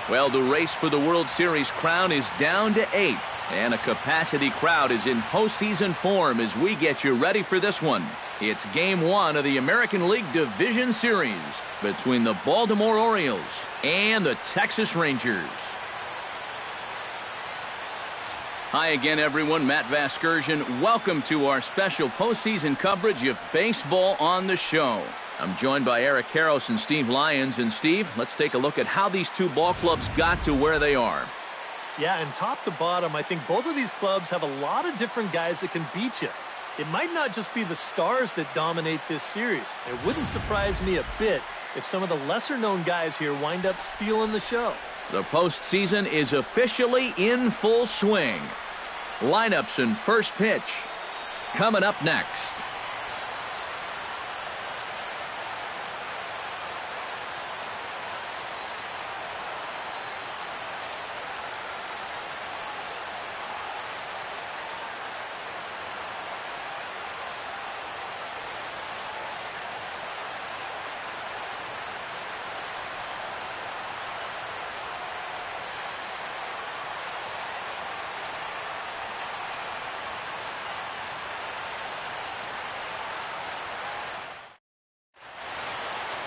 Well, the race for the World Series crown is down to 8. And a capacity crowd is in postseason form as we get you ready for this one. It's Game 1 of the American League Division Series between the Baltimore Orioles and the Texas Rangers. Hi again, everyone. Matt Vasgersian. Welcome to our special postseason coverage of baseball on the show. I'm joined by Eric Karros and Steve Lyons. And Steve, let's take a look at how these two ball clubs got to where they are. Yeah, and top to bottom, I think both of these clubs have a lot of different guys that can beat you. It might not just be the stars that dominate this series. It wouldn't surprise me a bit if some of the lesser-known guys here wind up stealing the show. The postseason is officially in full swing. Lineups and first pitch coming up next.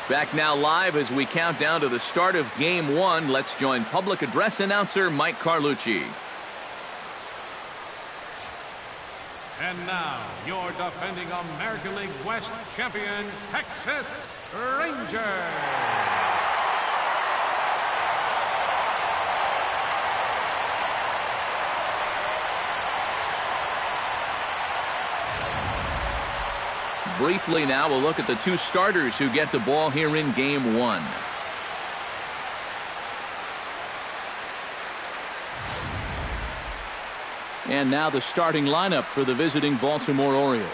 Back now live as we count down to the start of Game 1. Let's join public address announcer Mike Carlucci. And now, your defending American League West champion, Texas Rangers. Briefly now, we'll look at the two starters who get the ball here in Game 1. And now the starting lineup for the visiting Baltimore Orioles.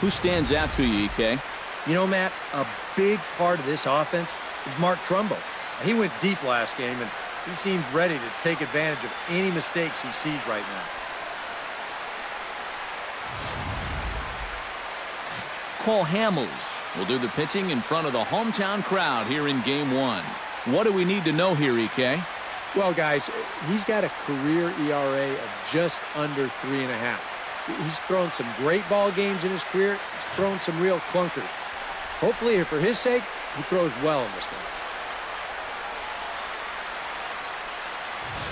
Who stands out to you, EK? You know, Matt, a big part of this offense is Mark Trumbo. He went deep last game, and he seems ready to take advantage of any mistakes he sees right now. Cole Hamels will do the pitching in front of the hometown crowd here in Game 1. What do we need to know here, EK? Well, guys, he's got a career ERA of just under 3.5. He's thrown some great ball games in his career. He's thrown some real clunkers. Hopefully, for his sake, he throws well in this one.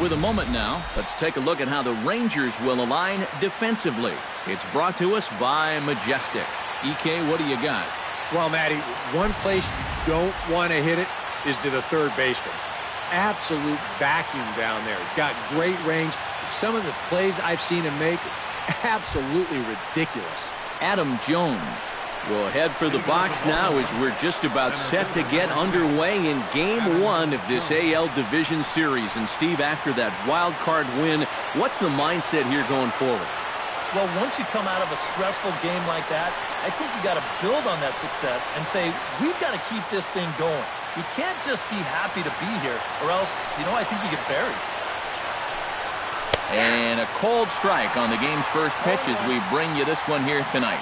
With a moment now, let's take a look at how the Rangers will align defensively. It's brought to us by Majestic. EK, what do you got? Well, Matty, one place you don't want to hit it is to the third baseman. Absolute vacuum down there. He's got great range. Some of the plays I've seen him make, absolutely ridiculous. Adam Jones will head for the box now as we're just about set to get underway in Game 1 of this AL Division Series. And Steve, after that wild card win, what's the mindset here going forward? Well, once you come out of a stressful game like that, I think you got to build on that success and say, we've got to keep this thing going. You can't just be happy to be here, or else, I think you get buried. And a cold strike on the game's first pitch as we bring you this one here tonight.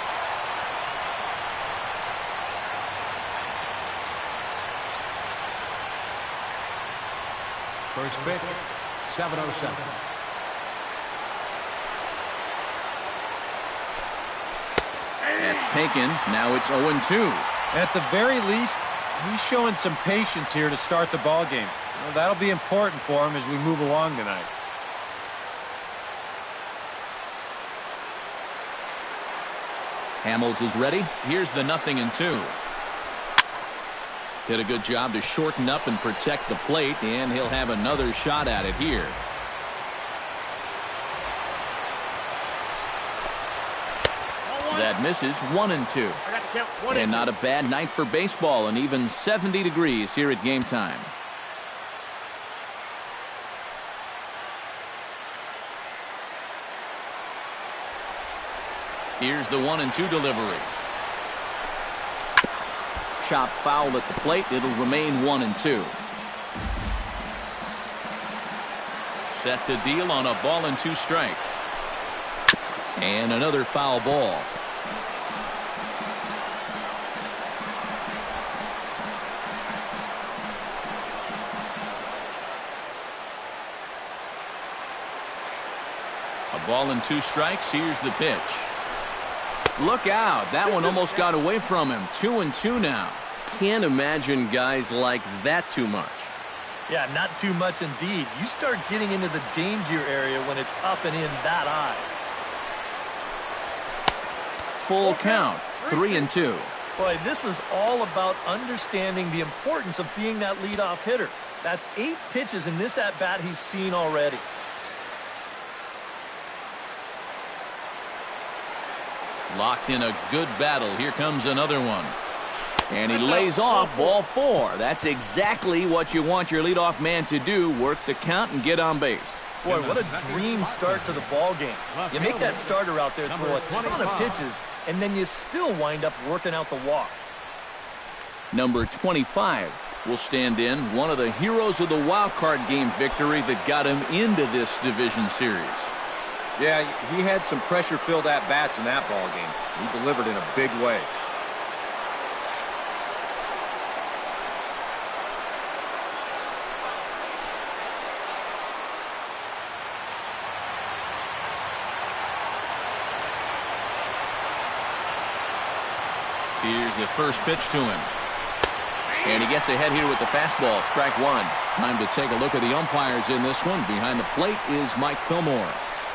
First pitch, 7:07. That's taken. Now it's 0-2. At the very least, he's showing some patience here to start the ball game. Well, that'll be important for him as we move along tonight. Hamels is ready. Here's the 0-2. Did a good job to shorten up and protect the plate, and he'll have another shot at it here. That misses. 1-2. And not a bad night for baseball, and even 70 degrees here at game time. Here's the 1-2 delivery. Chop foul at the plate. It'll remain 1-2. Set to deal on a 1-2 strike. And another foul ball. A ball and 2 strikes. Here's the pitch. Look out. That one almost got away from him. 2-2 now. Can't imagine guys like that too much. Yeah, not too much indeed. You start getting into the danger area when it's up and in that high. Full count. 3-2. Boy, this is all about understanding the importance of being that leadoff hitter. That's 8 pitches in this at-bat he's seen already. Locked in a good battle. Here comes another one. And he lays off ball 4. That's exactly what you want your leadoff man to do. Work the count and get on base. Boy, what a dream start to the ball game. You make that starter out there throw a ton of pitches, and then you still wind up working out the walk. Number 25 will stand in, one of the heroes of the wild card game victory that got him into this division series. Yeah, he had some pressure-filled at-bats in that ball game. He delivered in a big way. Here's the first pitch to him. And he gets ahead here with the fastball. Strike 1. Time to take a look at the umpires in this one. Behind the plate is Mike Fillmore.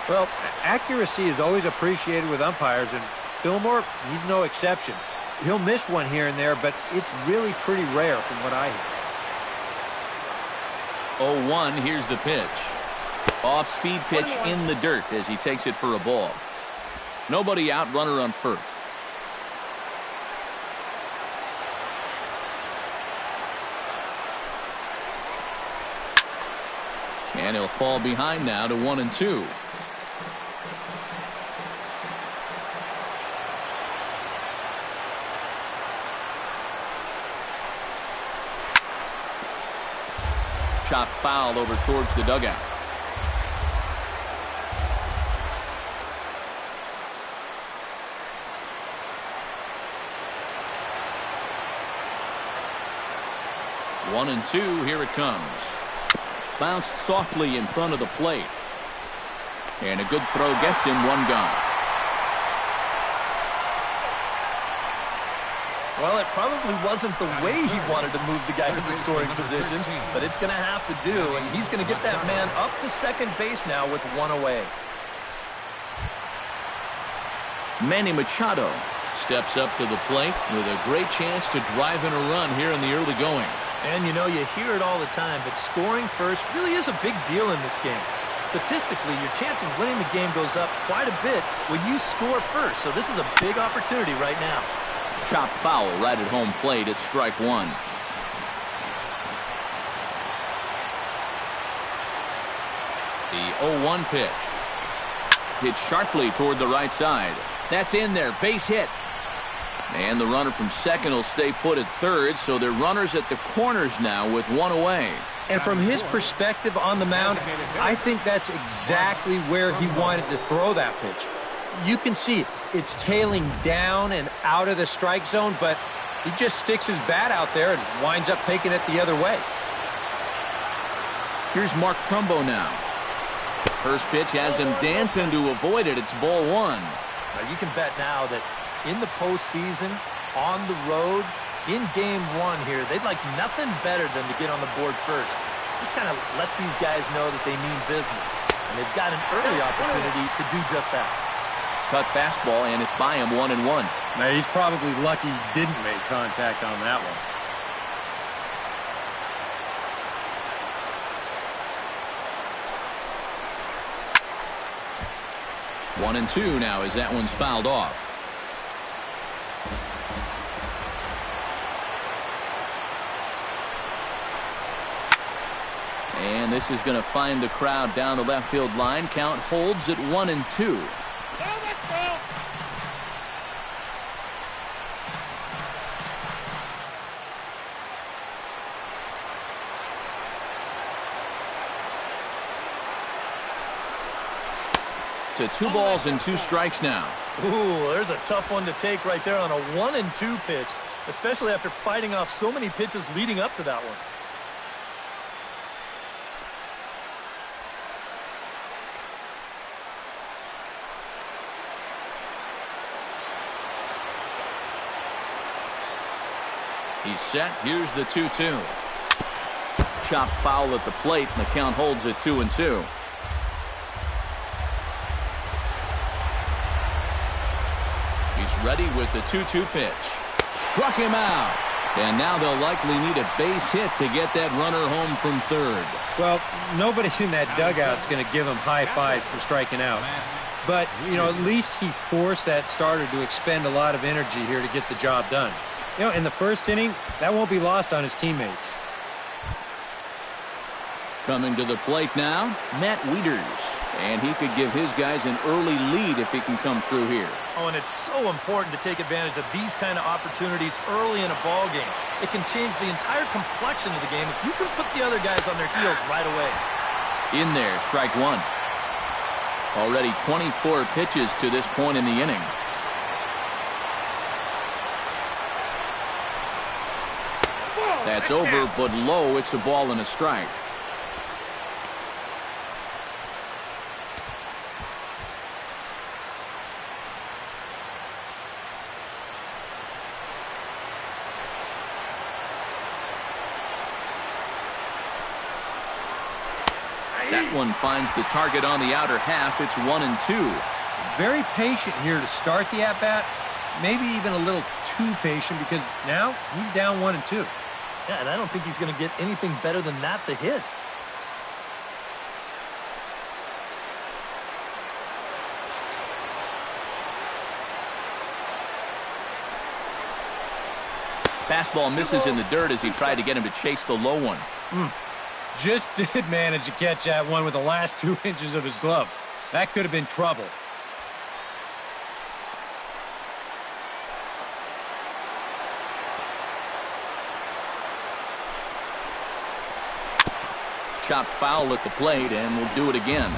Well, accuracy is always appreciated with umpires, and Fillmore, he's no exception. He'll miss one here and there, but it's really pretty rare from what I hear. 0-1, here's the pitch. Off-speed pitch in the dirt as he takes it for a ball. Nobody out, runner on first. And he'll fall behind now to 1-2. Chop foul over towards the dugout. One and 2, here it comes. Bounced softly in front of the plate. And a good throw gets him, 1 gone. Well, it probably wasn't the way he wanted to move the guy to the scoring position, but it's going to have to do, and he's going to get that man up to second base now with 1 away. Manny Machado steps up to the plate with a great chance to drive in a run here in the early going. And, you know, you hear it all the time, but scoring first really is a big deal in this game. Statistically, your chance of winning the game goes up quite a bit when you score first, so this is a big opportunity right now. Chop foul right at home plate. It's strike 1. The 0-1 pitch. Hit sharply toward the right side. That's in there. Base hit. And the runner from second will stay put at third, so they're runners at the corners now with 1 away. And from his perspective on the mound, I think that's exactly where he wanted to throw that pitch. You can see it's tailing down and out of the strike zone, but he just sticks his bat out there and winds up taking it the other way. Here's Mark Trumbo now. First pitch has him dancing to avoid it. It's ball 1. Now you can bet now that in the postseason, on the road, in game 1 here, they'd like nothing better than to get on the board first. Just kind of let these guys know that they mean business. And they've got an early opportunity to do just that. Cut fastball, and it's by him 1-1. Now, he's probably lucky he didn't make contact on that one. 1-2 now as that one's fouled off. And this is going to find the crowd down the left field line. Count holds at 1-2. To 2 balls and 2 strikes now. Ooh, there's a tough one to take right there on a 1-2 pitch, especially after fighting off so many pitches leading up to that one. He's set. Here's the 2-2. Chopped foul at the plate, and the count holds at 2-2. He's ready with the 2-2 pitch. Struck him out. And now they'll likely need a base hit to get that runner home from third. Well, nobody in that dugout is going to give him high five for striking out. But, you know, at least he forced that starter to expend a lot of energy here to get the job done. You know, in the first inning, that won't be lost on his teammates. Coming to the plate now, Matt Wieters. And he could give his guys an early lead if he can come through here. Oh, and it's so important to take advantage of these kind of opportunities early in a ball game. It can change the entire complexion of the game if you can put the other guys on their heels right away. In there, strike one. Already 24 pitches to this point in the inning. That's over, but low. It's a ball and a strike. That one finds the target on the outer half. It's 1-2. Very patient here to start the at-bat. Maybe even a little too patient because now he's down 1-2. Yeah, and I don't think he's going to get anything better than that to hit. Fastball misses in the dirt as he tried to get him to chase the low one. Just did manage to catch that one with the last 2 inches of his glove. That could have been trouble. Chopped foul at the plate, and we'll do it again.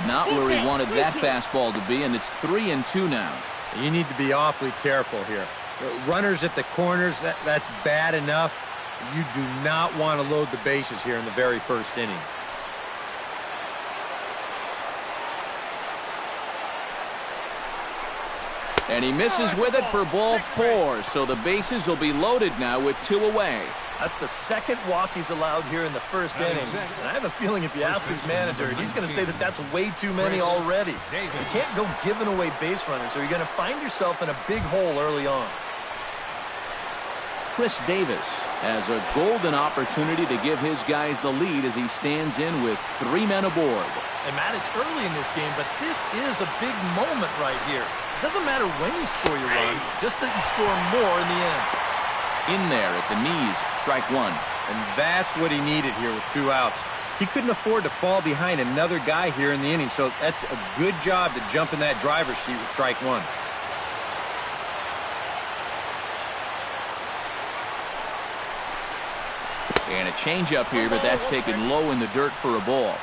Not where he wanted that fastball to be, and it's 3-2 now. You need to be awfully careful here. Runners at the corners, that's bad enough. You do not want to load the bases here in the very first inning. And he misses with it for ball 4, so the bases will be loaded now with 2 away. That's the second walk he's allowed here in the first inning. And I have a feeling if you ask his manager, he's going to say that that's way too many already. You can't go giving away base runners or you're going to find yourself in a big hole early on. Chris Davis has a golden opportunity to give his guys the lead as he stands in with 3 men aboard. And Matt, it's early in this game, but this is a big moment right here. It doesn't matter when you score your runs, just that you score more in the end. In there at the knees, strike one. And that's what he needed here with 2 outs. He couldn't afford to fall behind another guy here in the inning, so that's a good job to jump in that driver's seat with strike one. And a changeup here, but that's taken low in the dirt for a ball.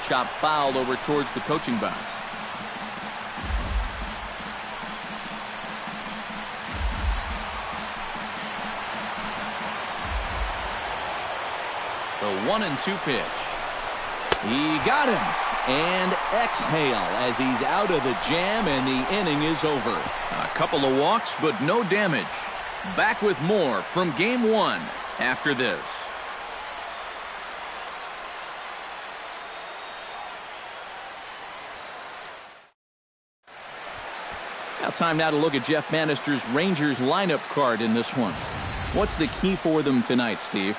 Chop foul over towards the coaching box. The 1-2 pitch. He got him. And exhale as he's out of the jam, and the inning is over. A couple of walks, but no damage. Back with more from Game 1 after this. Now time now to look at Jeff Bannister's Rangers lineup card in this one. What's the key for them tonight, Steve?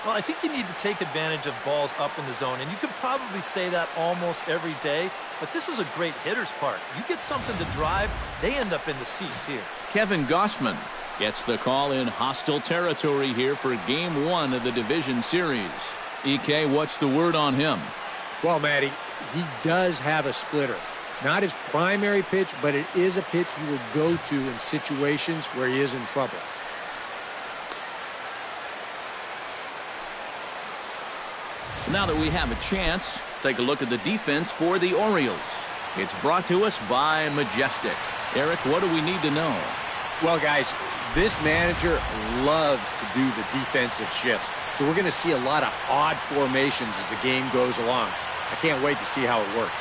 Well, I think you need to take advantage of balls up in the zone, and you could probably say that almost every day, but this is a great hitter's park. You get something to drive, they end up in the seats here. Kevin Gossman gets the call in hostile territory here for Game 1 of the Division Series. EK, what's the word on him? Well, Matty, he does have a splitter. Not his primary pitch, but it is a pitch you will go to in situations where he is in trouble. Now that we have a chance, take a look at the defense for the Orioles. It's brought to us by Majestic. Eric, what do we need to know? Well, guys, this manager loves to do the defensive shifts. So we're going to see a lot of odd formations as the game goes along. I can't wait to see how it works.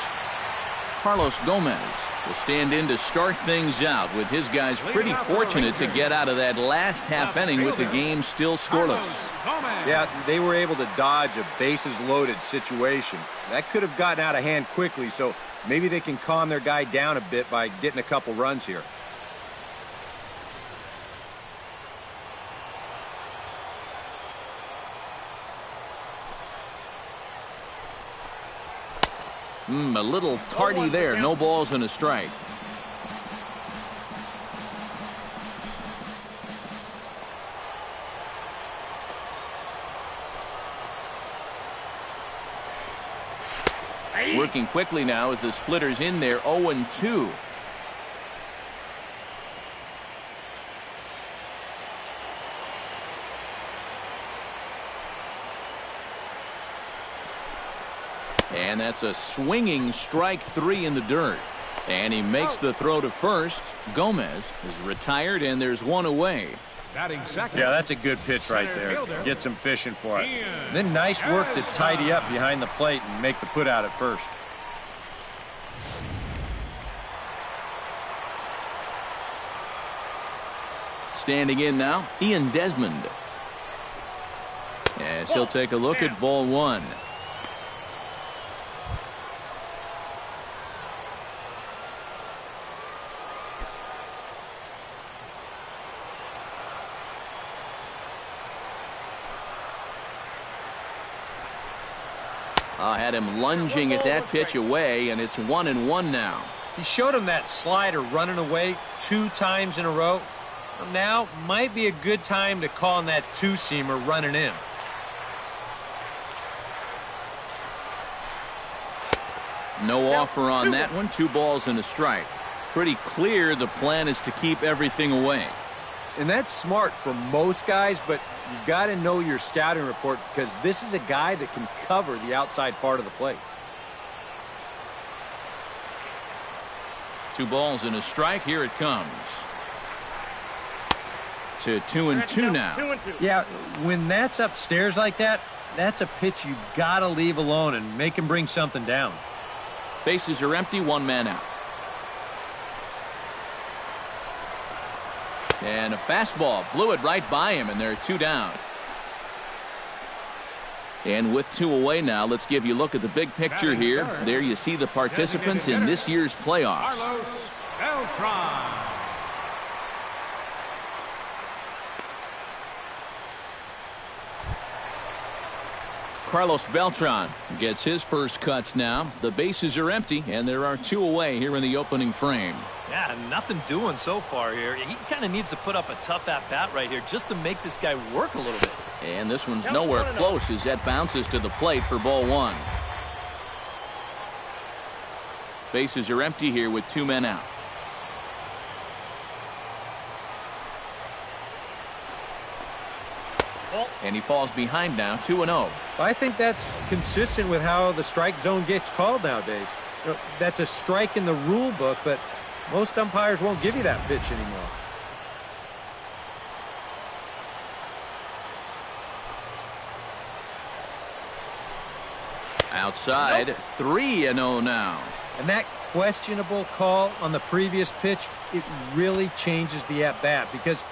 Carlos Gomez will stand in to start things out, with his guys pretty fortunate to get out of that last half inning with the game still scoreless. Yeah, they were able to dodge a bases-loaded situation. That could have gotten out of hand quickly, so maybe they can calm their guy down a bit by getting a couple runs here. A little tardy there. No balls and a strike. Working quickly now as the splitter's in there. 0-2. And that's a swinging strike 3 in the dirt. And he makes the throw to first. Gomez is retired, and there's one away. Yeah, that's a good pitch right there. Gets him fishing for it. And then nice work to tidy up behind the plate and make the put out at first. Standing in now, Ian Desmond. As he'll take a look at ball 1. Had him lunging at that pitch away, and it's 1-1 now. He showed him that slider running away 2 times in a row. Now might be a good time to call on that 2-seamer running in. No offer on that one. 2 balls and a strike. Pretty clear the plan is to keep everything away. And that's smart for most guys, but you got to know your scouting report, because this is a guy that can cover the outside part of the plate. 2 balls and a strike. Here it comes. To 2-2 now. Yeah, when that's upstairs like that, that's a pitch you got to leave alone and make him bring something down. Bases are empty. 1 man out. And a fastball blew it right by him, and there are 2 down. And with 2 away now, let's give you a look at the big picture here. There you see the participants in this year's playoffs. Carlos Beltran gets his first cuts now. The bases are empty, and there are 2 away here in the opening frame. Yeah, nothing doing so far here. He kind of needs to put up a tough at-bat right here just to make this guy work a little bit. And this one's nowhere close as that bounces to the plate for ball 1. Bases are empty here with 2 men out. And he falls behind now, 2-0. I think that's consistent with how the strike zone gets called nowadays. You know, that's a strike in the rule book, but most umpires won't give you that pitch anymore. Outside, 3-0 now. And that questionable call on the previous pitch, it really changes the at-bat, because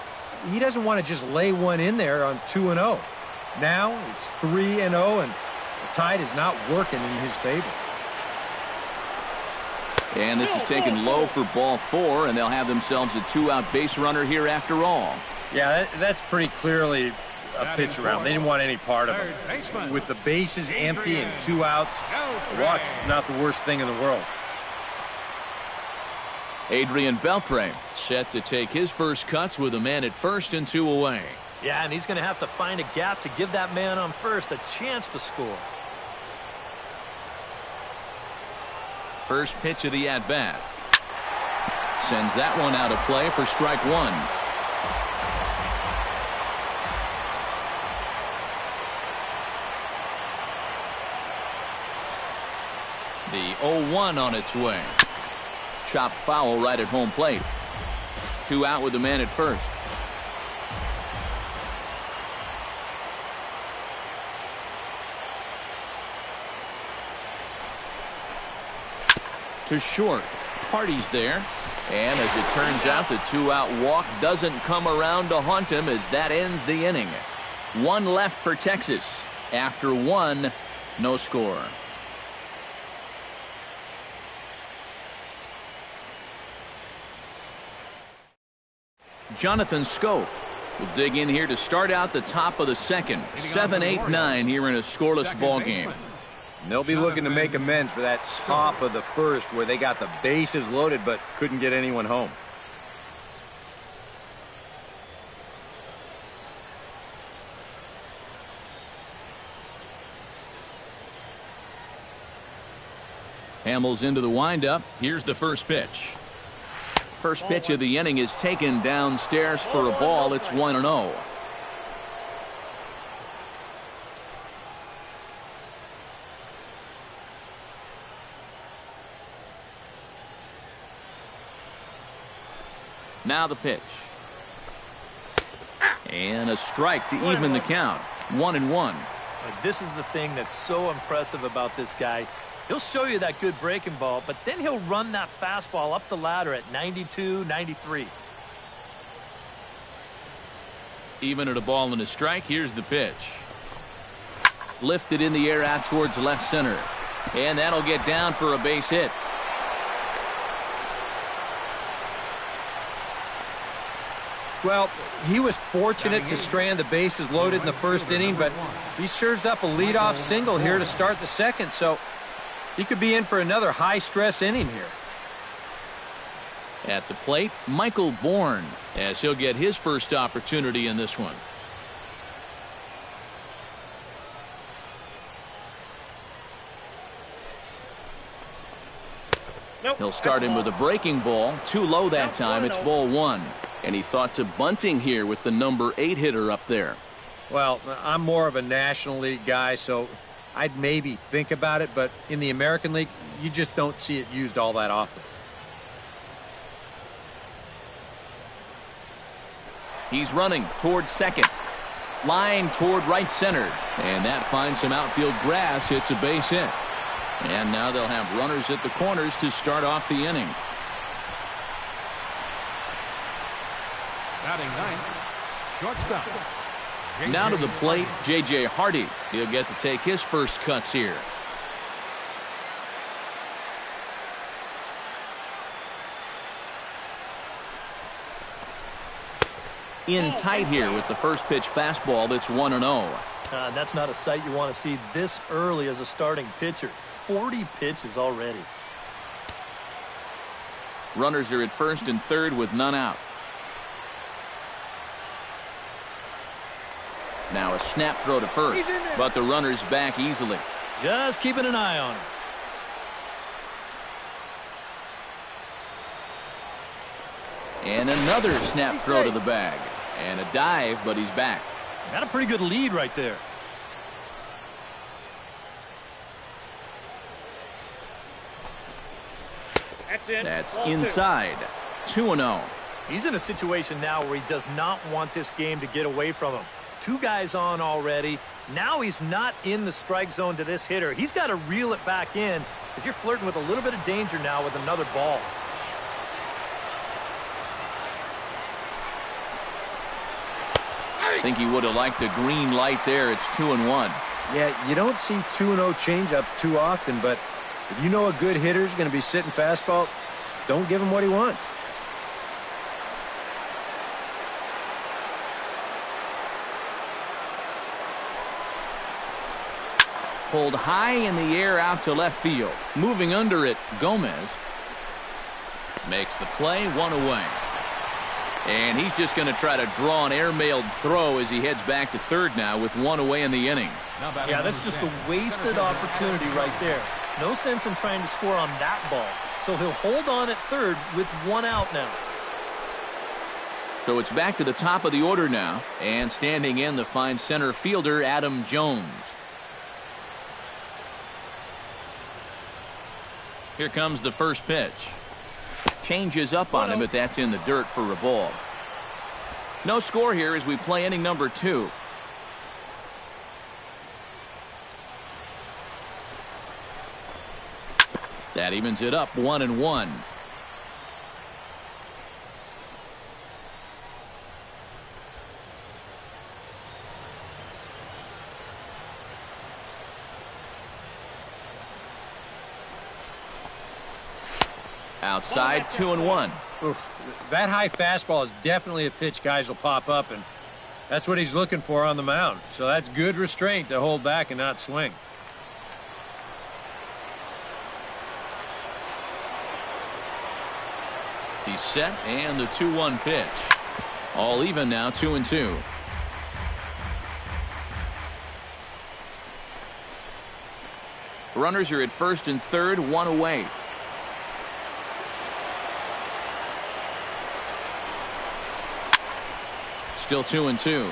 he doesn't want to just lay one in there on 2-0. Now it's 3-0, and the tide is not working in his favor. And this is taken low for ball 4, and they'll have themselves a 2-out base runner here after all. Yeah, that's pretty clearly a pitch around. They didn't want any part of it. With the bases empty and 2 outs, the walk's not the worst thing in the world. Adrian Beltre set to take his first cuts with a man at first and 2 away. Yeah, and he's going to have to find a gap to give that man on first a chance to score. First pitch of the at-bat. Sends that one out of play for strike 1. The 0-1 on its way. Chopped foul right at home plate. 2 out with the man at first. To short. Hardy's there. And as it turns out, the 2-out walk doesn't come around to haunt him as that ends the inning. 1 left for Texas. After 1, no score. Jonathan Scope will dig in here to start out the top of the second. 7-8-9 here in a scoreless ball game. And they'll be looking to make amends for that top of the first where they got the bases loaded but couldn't get anyone home. Hamels into the windup. Here's the first pitch. First pitch of the inning is taken downstairs for a ball. It's 1-0. Now the pitch. And a strike to even the count. 1-1. This is the thing that's so impressive about this guy. He'll show you that good breaking ball, but then he'll run that fastball up the ladder at 92, 93. Even at a ball and a strike, here's the pitch. Lifted in the air out towards left center. And that'll get down for a base hit. Well, he was fortunate to strand the bases loaded in the first inning, but he serves up a leadoff single here to start the second, so he could be in for another high-stress inning here. At the plate, Michael Bourne, as he'll get his first opportunity in this one. He'll start him with a breaking ball. Too low that time. It's ball 1. And he thought to bunting here with the number 8 hitter up there. Well, I'm more of a National League guy, so I'd maybe think about it, but in the American League, you just don't see it used all that often. He's running towards second. Line toward right center. And that finds some outfield grass. Hits a base hit. And now they'll have runners at the corners to start off the inning. Batting ninth, shortstop. Now to the plate, J.J. Hardy. He'll get to take his first cuts here. In tight here with the first pitch fastball. That's 1-0. That's not a sight you want to see this early as a starting pitcher. 40 pitches already. Runners are at first and third with none out. Now a snap throw to first, but the runner's back easily. Just keeping an eye on him. And another snap throw to the bag. And a dive, but he's back. Got a pretty good lead right there. That's inside. 2-0. He's in a situation now where he does not want this game to get away from him. 2 guys on already. Now he's not in the strike zone to this hitter. He's got to reel it back in because you're flirting with a little bit of danger now with another ball. I think he would have liked the green light there. It's 2-1. Yeah, you don't see 2-0 changeups too often, but if you know a good hitter's going to be sitting fastball, don't give him what he wants. Pulled high in the air out to left field. Moving under it, Gomez makes the play, 1 away. And he's just going to try to draw an air-mailed throw as he heads back to third now with 1 away in the inning. Yeah, that's just a wasted opportunity right there. No sense in trying to score on that ball. So he'll hold on at third with 1 out now. So it's back to the top of the order now. And standing in, the fine center fielder, Adam Jones. Here comes the first pitch. changes up on him, but that's in the dirt for a ball. No score here as we play inning number 2. That evens it up 1-1. Outside 2-1. Oof, that high fastball is definitely a pitch guys will pop up, and that's what he's looking for on the mound. So that's good restraint to hold back and not swing. He's set, and the 2-1 pitch. All even now, 2-2. Runners are at first and third, 1 away. Still 2-2.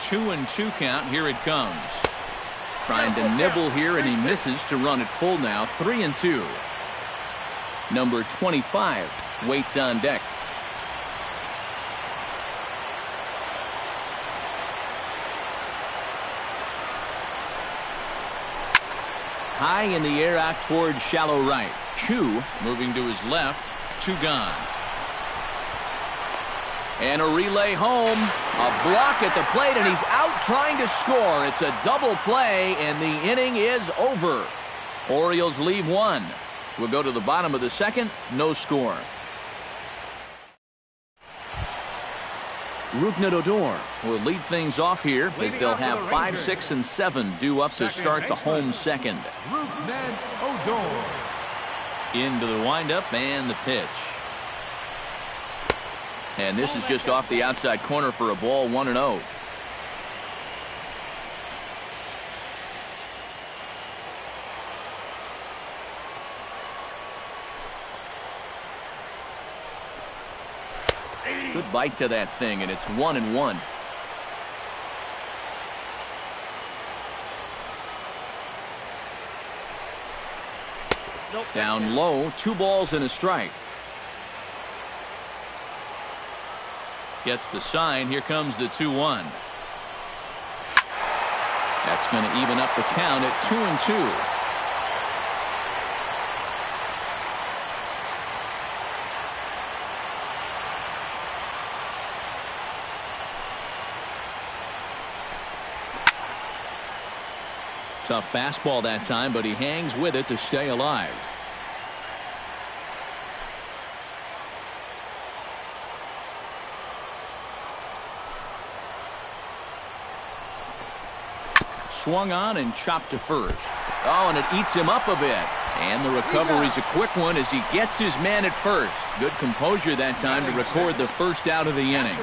Two and two count. Here it comes. Trying to nibble here, and he misses to run it full now. 3-2. Number 25 waits on deck. High in the air out towards shallow right. Chu moving to his left. 2 gone. And a relay home. A block at the plate, and he's out trying to score. It's a double play, and the inning is over. Orioles leave 1. We'll go to the bottom of the second. No score. Rugna-Dodor will lead things off here as they'll have 5, 6, and 7 due up to start the home second. Rugna-Dodor. Into the windup and the pitch. And this is just off the outside corner for a ball, 1-0. Good bite to that thing, and it's 1-1. Down low, 2 balls and a strike. Gets the sign. Here comes the 2-1. That's going to even up the count at 2-2. Tough fastball that time, but he hangs with it to stay alive. Swung on and chopped to first. Oh, and it eats him up a bit. And the recovery's a quick one as he gets his man at first. Good composure that time to record the first out of the inning.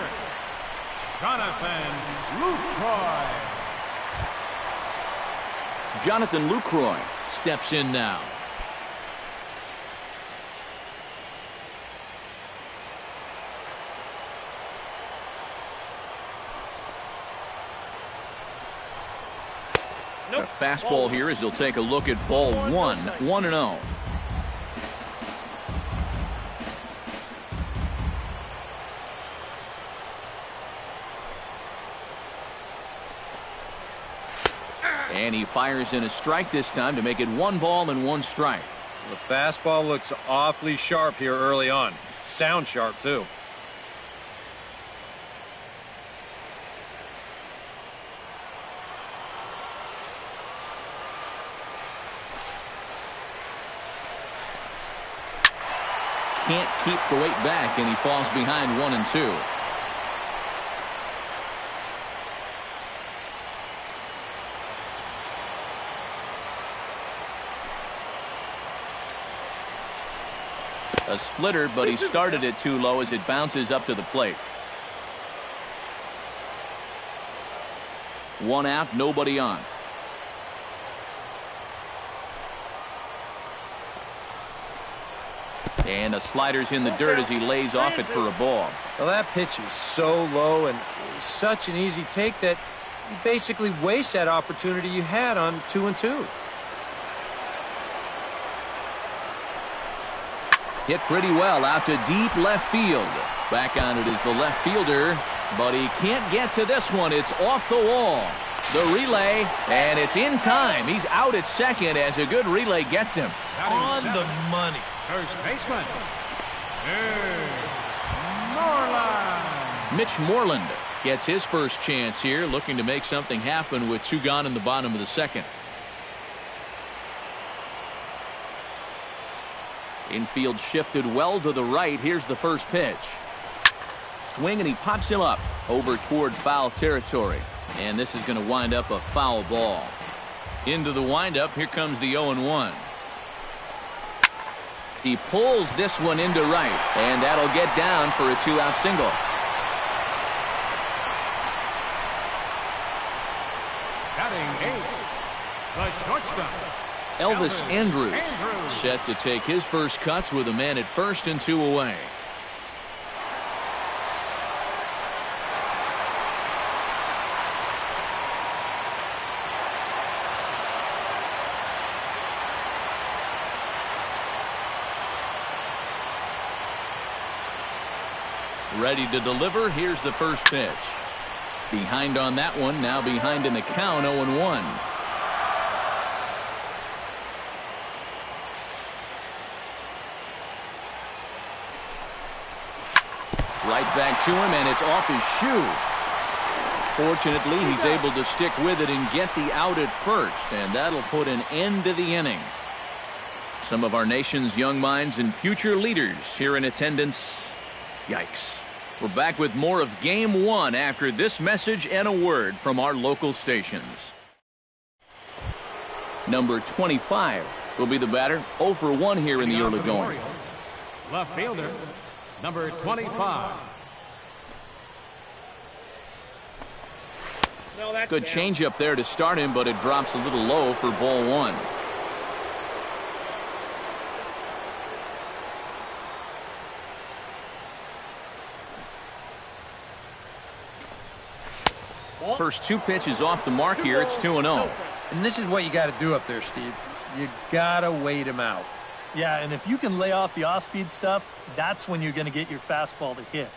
Jonathan Lucroy steps in now. A fastball here as he'll take a look at ball 1, 1-0. And he fires in a strike this time to make it 1 ball and 1 strike. The fastball looks awfully sharp here early on. Sound sharp, too. Can't keep the weight back, and he falls behind 1-2. A splitter, but he started it too low as it bounces up to the plate. 1 out, nobody on. And the slider's in the dirt as he lays off it for a ball. Well, that pitch is so low and such an easy take that you basically waste that opportunity you had on 2-2. Hit pretty well out to deep left field. Back on it is the left fielder, but he can't get to this one. It's off the wall. The relay, and it's in time. He's out at second as a good relay gets him. On the money. First baseman is Moreland. Mitch Moreland gets his first chance here, looking to make something happen with 2 gone in the bottom of the second. Infield shifted well to the right. Here's the first pitch. Swing, and he pops him up over toward foul territory. And this is going to wind up a foul ball. Into the windup, here comes the 0-1. He pulls this one into right, and that'll get down for a 2-out single. Batting 8, the shortstop, Elvis Andrus set to take his first cuts with a man at first and 2 away. Ready to deliver. Here's the first pitch. Behind on that one. Now behind in the count. 0-1. Right back to him, and it's off his shoe. Fortunately, he's able to stick with it and get the out at first, and that'll put an end to the inning. Some of our nation's young minds and future leaders here in attendance. Yikes. We're back with more of Game 1 after this message and a word from our local stations. Number 25 will be the batter. 0 for 1 here in the early going. Orioles, left fielder, number 25. Good changeup there to start him, but it drops a little low for ball 1. First 2 pitches off the mark here. It's 2-0. And this is what you got to do up there, Steve. You got to wait him out. Yeah, and if you can lay off the off-speed stuff, that's when you're going to get your fastball to hit.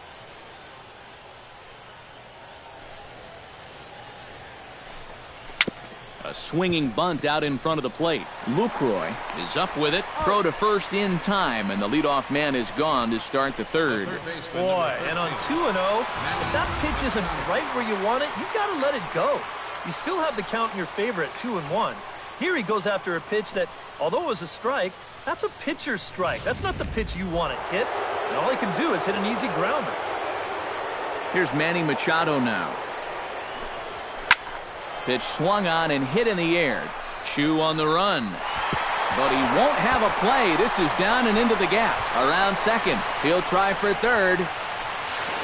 A swinging bunt out in front of the plate. Lucroy is up with it. Throw to first in time, and the leadoff man is gone to start the third. Boy, and on 2-0, if that pitch isn't right where you want it, you got to let it go. You still have the count in your favor at 2-1. Here he goes after a pitch that, although it was a strike, that's a pitcher's strike. That's not the pitch you want to hit. And all he can do is hit an easy grounder. Here's Manny Machado now. Pitch swung on and hit in the air. Chu on the run. But he won't have a play. This is down and into the gap. Around second. He'll try for third.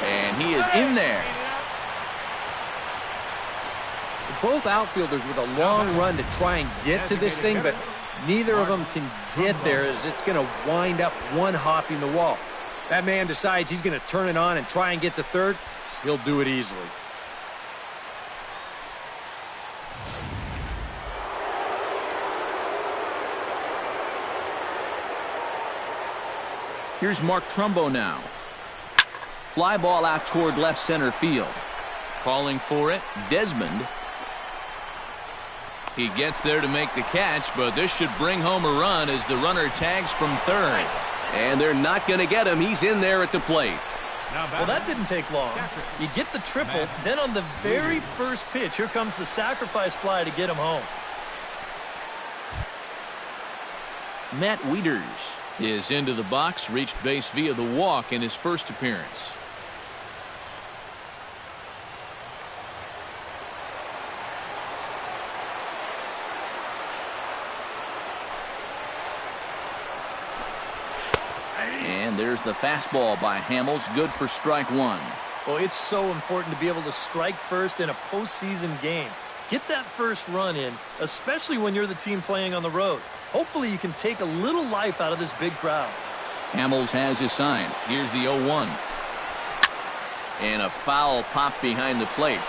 And he is in there. Both outfielders with a long run to try and get to this thing, but neither of them can get there as it's going to wind up one hopping the wall. That man decides he's going to turn it on and try and get to third. He'll do it easily. Here's Mark Trumbo now. Fly ball out toward left center field. Calling for it, Desmond. He gets there to make the catch, but this should bring home a run as the runner tags from third. And they're not going to get him. He's in there at the plate. Well, that didn't take long. You get the triple, then on the very first pitch, here comes the sacrifice fly to get him home. Matt Wieters is into the box, reached base via the walk in his first appearance. And there's the fastball by Hamels, good for strike 1. Well, it's so important to be able to strike first in a postseason game. Get that first run in, especially when you're the team playing on the road. Hopefully you can take a little life out of this big crowd. Hamels has his sign. Here's the 0-1. And a foul pop behind the plate.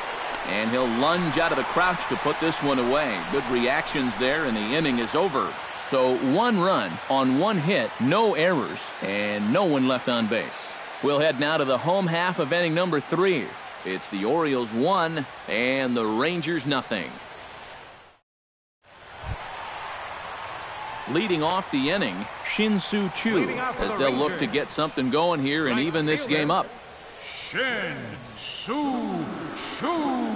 And he'll lunge out of the crouch to put this one away. Good reactions there, and the inning is over. So 1 run on 1 hit, no errors, and no one left on base. We'll head now to the home half of inning number 3. It's the Orioles 1 and the Rangers nothing. Leading off the inning, Shin-Soo Choo, as they'll look to get something going here and even this game up. Shin-Soo Choo.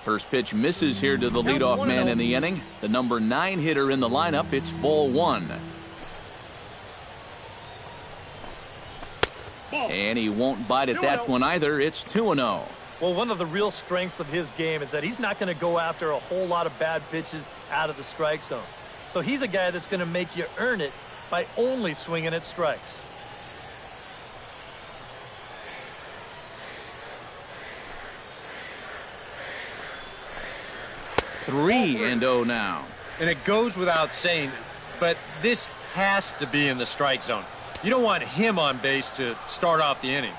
First pitch misses here to the leadoff man in the inning. The number 9 hitter in the lineup. It's ball 1. And he won't bite at that one either. It's 2-0. Well, one of the real strengths of his game is that he's not going to go after a whole lot of bad pitches out of the strike zone. So he's a guy that's going to make you earn it by only swinging at strikes. Three and 0 now. And it goes without saying, but this has to be in the strike zone. You don't want him on base to start off the inning.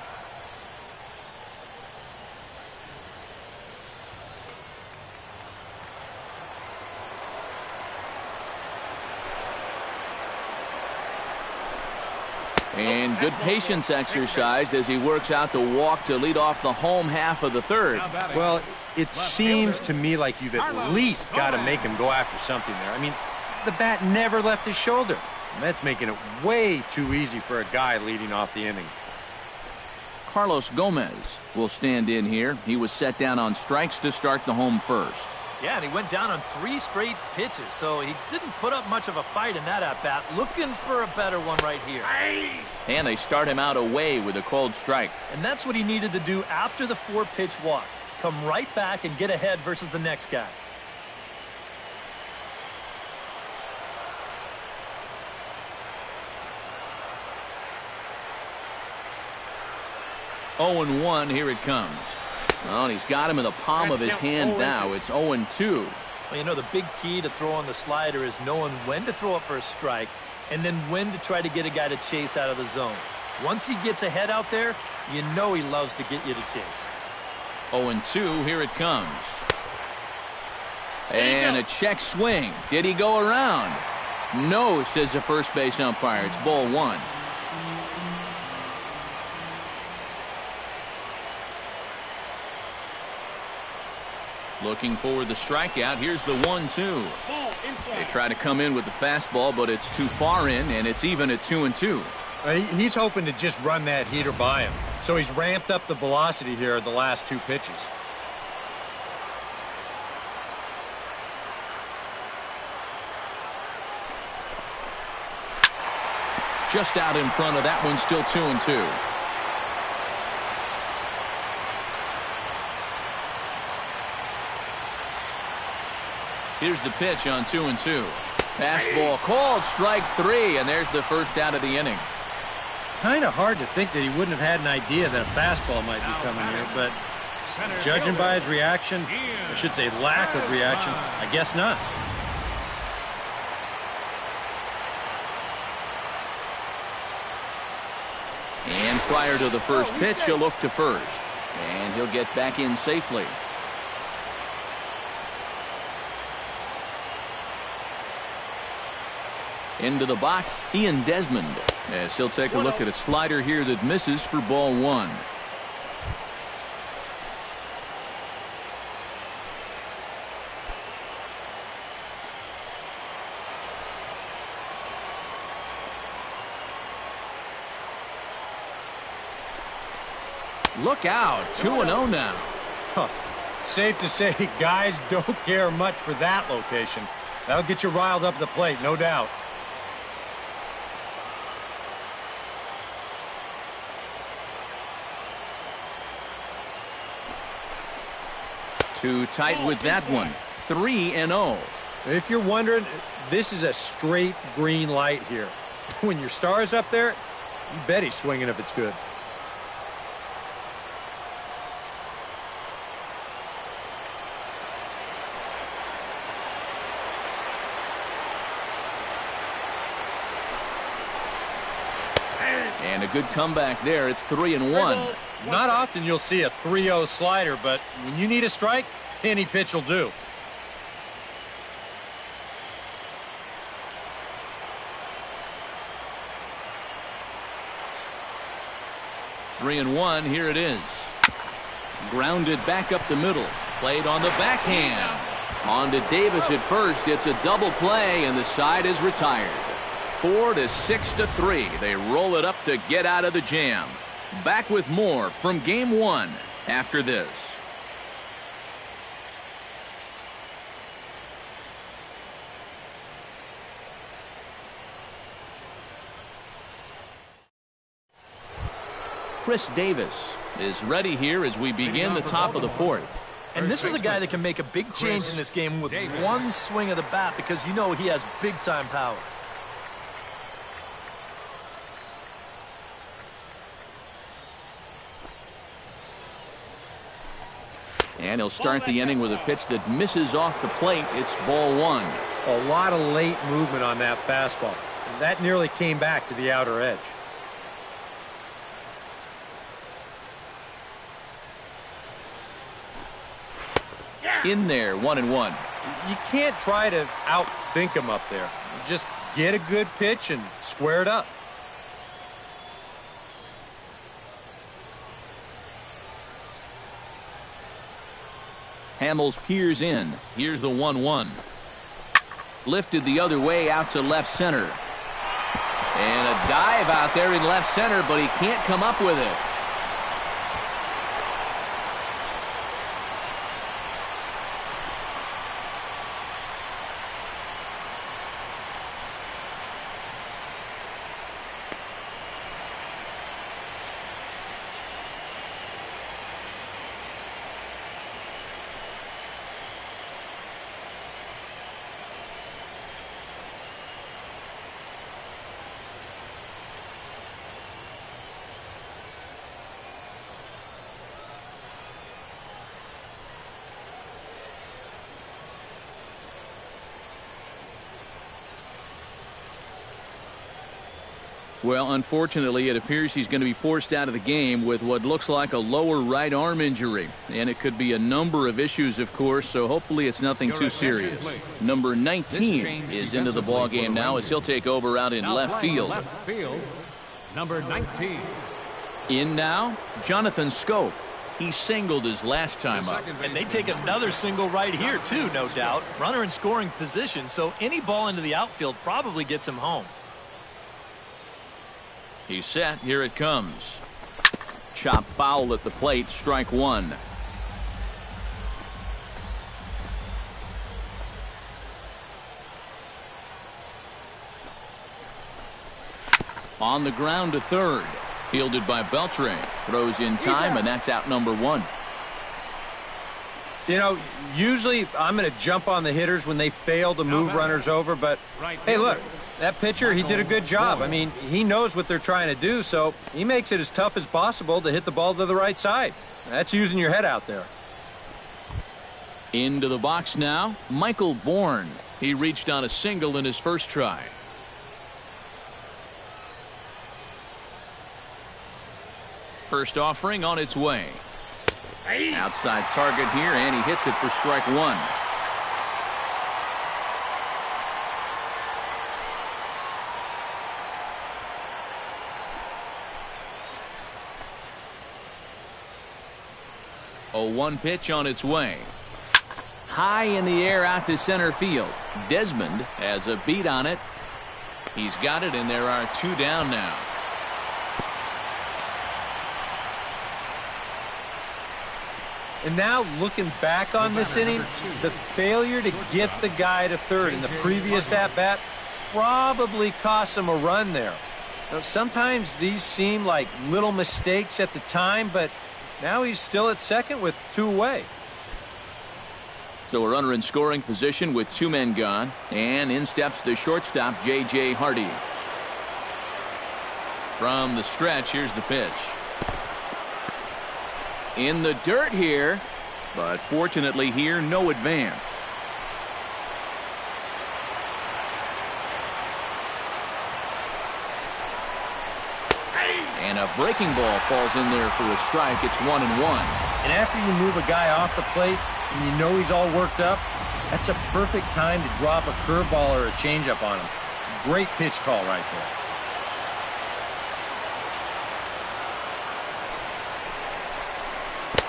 And good patience exercised as he works out the walk to lead off the home half of the 3rd. Well, it seems to me like you've at least got to make him go after something there. I mean, the bat never left his shoulder. And that's making it way too easy for a guy leading off the inning. Carlos Gomez will stand in here. He was set down on strikes to start the home first. Yeah, and he went down on 3 straight pitches, so he didn't put up much of a fight in that at-bat. Looking for a better one right here. And they start him out away with a cold strike. And that's what he needed to do after the 4-pitch walk. Come right back and get ahead versus the next guy. Oh and 1, here it comes. Well, he's got him in the palm of his hand now. It's 0-2. Well, you know, the big key to throwing the slider is knowing when to throw it for a strike and then when to try to get a guy to chase out of the zone. Once he gets ahead out there, you know he loves to get you to chase. 0-2, here it comes. And a check swing. Did he go around? No, says the first base umpire. It's ball 1. Looking for the strikeout. Here's the 1-2. They try to come in with the fastball, but it's too far in, and it's even at 2-2. He's hoping to just run that heater by him. So he's ramped up the velocity here the last 2 pitches. Just out in front of that one, still 2-2. Here's the pitch on 2-2. Fastball called, strike 3, and there's the first out of the inning. Kind of hard to think that he wouldn't have had an idea that a fastball might be coming here, but judging by his reaction, I should say lack of reaction, I guess not. And prior to the first pitch, he'll look to first. And he'll get back in safely. Into the box, Ian Desmond, as he'll take a look at a slider here that misses for ball 1. Look out, 2-0 now. Huh. Safe to say, guys don't care much for that location. That'll get you riled up at the plate, no doubt. Too tight with that one. 3-0. If you're wondering, this is a straight green light here. When your star's up there, you bet he's swinging if it's good. And a good comeback there. It's 3-1. Not often you'll see a 3-0 slider, but when you need a strike, any pitch will do. Three and one. Here it is. Grounded back up the middle. Played on the backhand. On to Davis at first. It's a double play, and the side is retired. 4-6-3. They roll it up to get out of the jam. Back with more from Game 1 after this. Chris Davis is ready here as we begin the top of the fourth. And this is a guy that can make a big change in this game with one swing of the bat, because you know he has big-time power. And he'll start the inning with a pitch that misses off the plate. It's ball one. A lot of late movement on that fastball. That nearly came back to the outer edge. In there, 1-1. You can't try to outthink him up there. Just get a good pitch and square it up. Hamels peers in. Here's the 1-1. Lifted the other way out to left center. And a dive out there in left center, but he can't come up with it. Well, unfortunately, it appears he's going to be forced out of the game with what looks like a lower right arm injury. And it could be a number of issues, of course, so hopefully it's nothing too serious. Number 19 is into the ball game now as he'll take over out in left field. Number 19. In now, Jonathan Scope. He singled his last time up. And they take another single right here, too, no doubt. Runner in scoring position, so any ball into the outfield probably gets him home. He's set. Here it comes. Chop foul at the plate. Strike one. On the ground to third. Fielded by Beltre. Throws in time, and that's out number one. You know, usually I'm going to jump on the hitters when they fail to move runners over, but hey, look. That pitcher, he did a good job. I mean, he knows what they're trying to do, so he makes it as tough as possible to hit the ball to the right side. That's using your head out there. Into the box now, Michael Bourne. He reached on a single in his first try. First offering on its way. Outside target here, and he hits it for strike one. A 1 pitch on its way. High in the air out to center field. Desmond has a beat on it. He's got it, and there are two down now. And now looking back on this inning, the failure to get the guy to third in the previous at-bat probably cost him a run there. Now, sometimes these seem like little mistakes at the time, but now he's still at second with two away. So a runner in scoring position with two men gone. And in steps the shortstop, J.J. Hardy. From the stretch, here's the pitch. In the dirt here, but fortunately here, no advance. And a breaking ball falls in there for a strike. It's 1-1. And after you move a guy off the plate and you know he's all worked up, that's a perfect time to drop a curveball or a changeup on him. Great pitch call right there.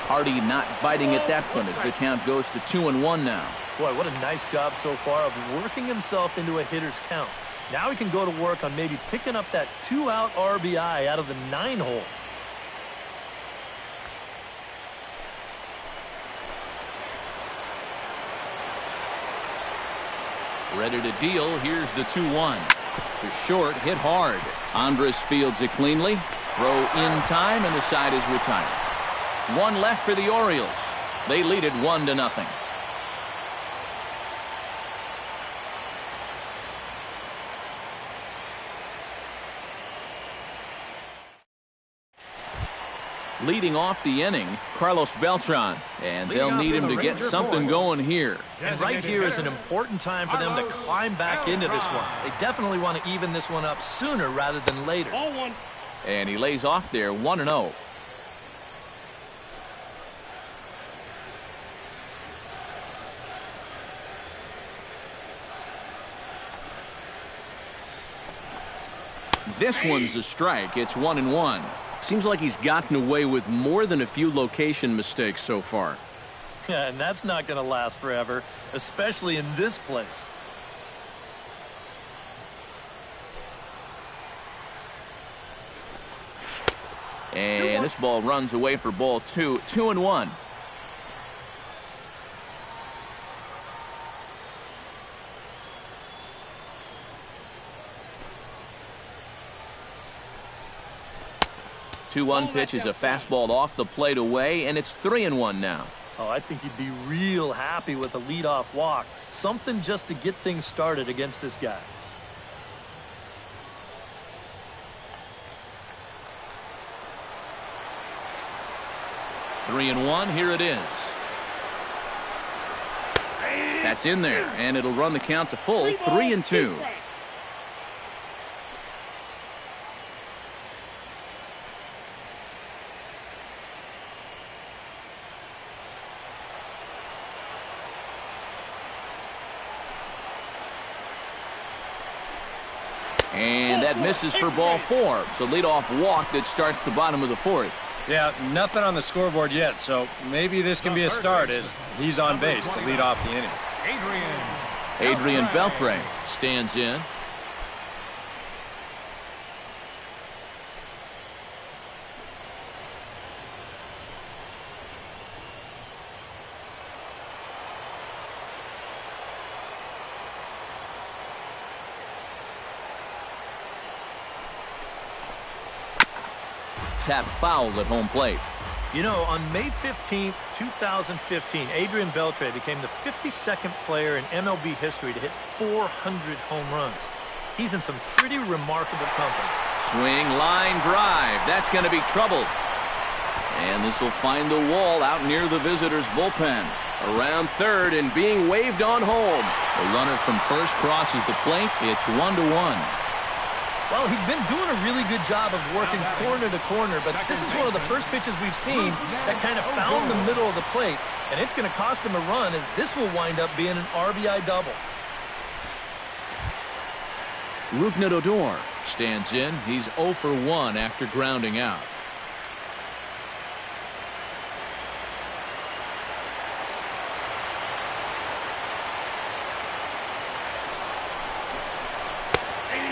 Hardy not biting at that one as the count goes to 2-1 now. Boy, what a nice job so far of working himself into a hitter's count. Now he can go to work on maybe picking up that 2-out RBI out of the 9-hole. Ready to deal. Here's the 2-1. The short hit hard. Andres fields it cleanly. Throw in time, and the side is retired. One left for the Orioles. They lead it 1-0. Leading off the inning, Carlos Beltran, and they'll need him to get something going here. And right here is an important time for them to climb back into this one. They definitely want to even this one up sooner rather than later. And he lays off there 1-0. This one's a strike. It's 1-1. Seems like he's gotten away with more than a few location mistakes so far. Yeah, and that's not going to last forever, especially in this place. And this ball runs away for ball 2. 2-1. Two-one pitch is a fastball off the plate away, and it's 3-1 now. Oh, I think he'd be real happy with a leadoff walk. Something just to get things started against this guy. Three and one. Here it is. That's in there, and it'll run the count to full. 3-2. And that misses for ball 4. It's a leadoff walk that starts the bottom of the 4th. Yeah, nothing on the scoreboard yet, so maybe this can be a start as he's on base to lead off the inning. Adrian Beltre stands in. Tap foul at home plate. You know, on May 15th, 2015, Adrian Beltre became the 52nd player in MLB history to hit 400 home runs. He's in some pretty remarkable company. Swing, line, drive. That's going to be trouble. And this will find the wall out near the visitors' bullpen. Around third and being waved on home. The runner from first crosses the plate. It's 1-1. Well, he's been doing a really good job of working corner to corner, but this is one of the first pitches we've seen that kind of found the middle of the plate, and it's going to cost him a run as this will wind up being an RBI double. Rougned Odor stands in. He's 0 for 1 after grounding out.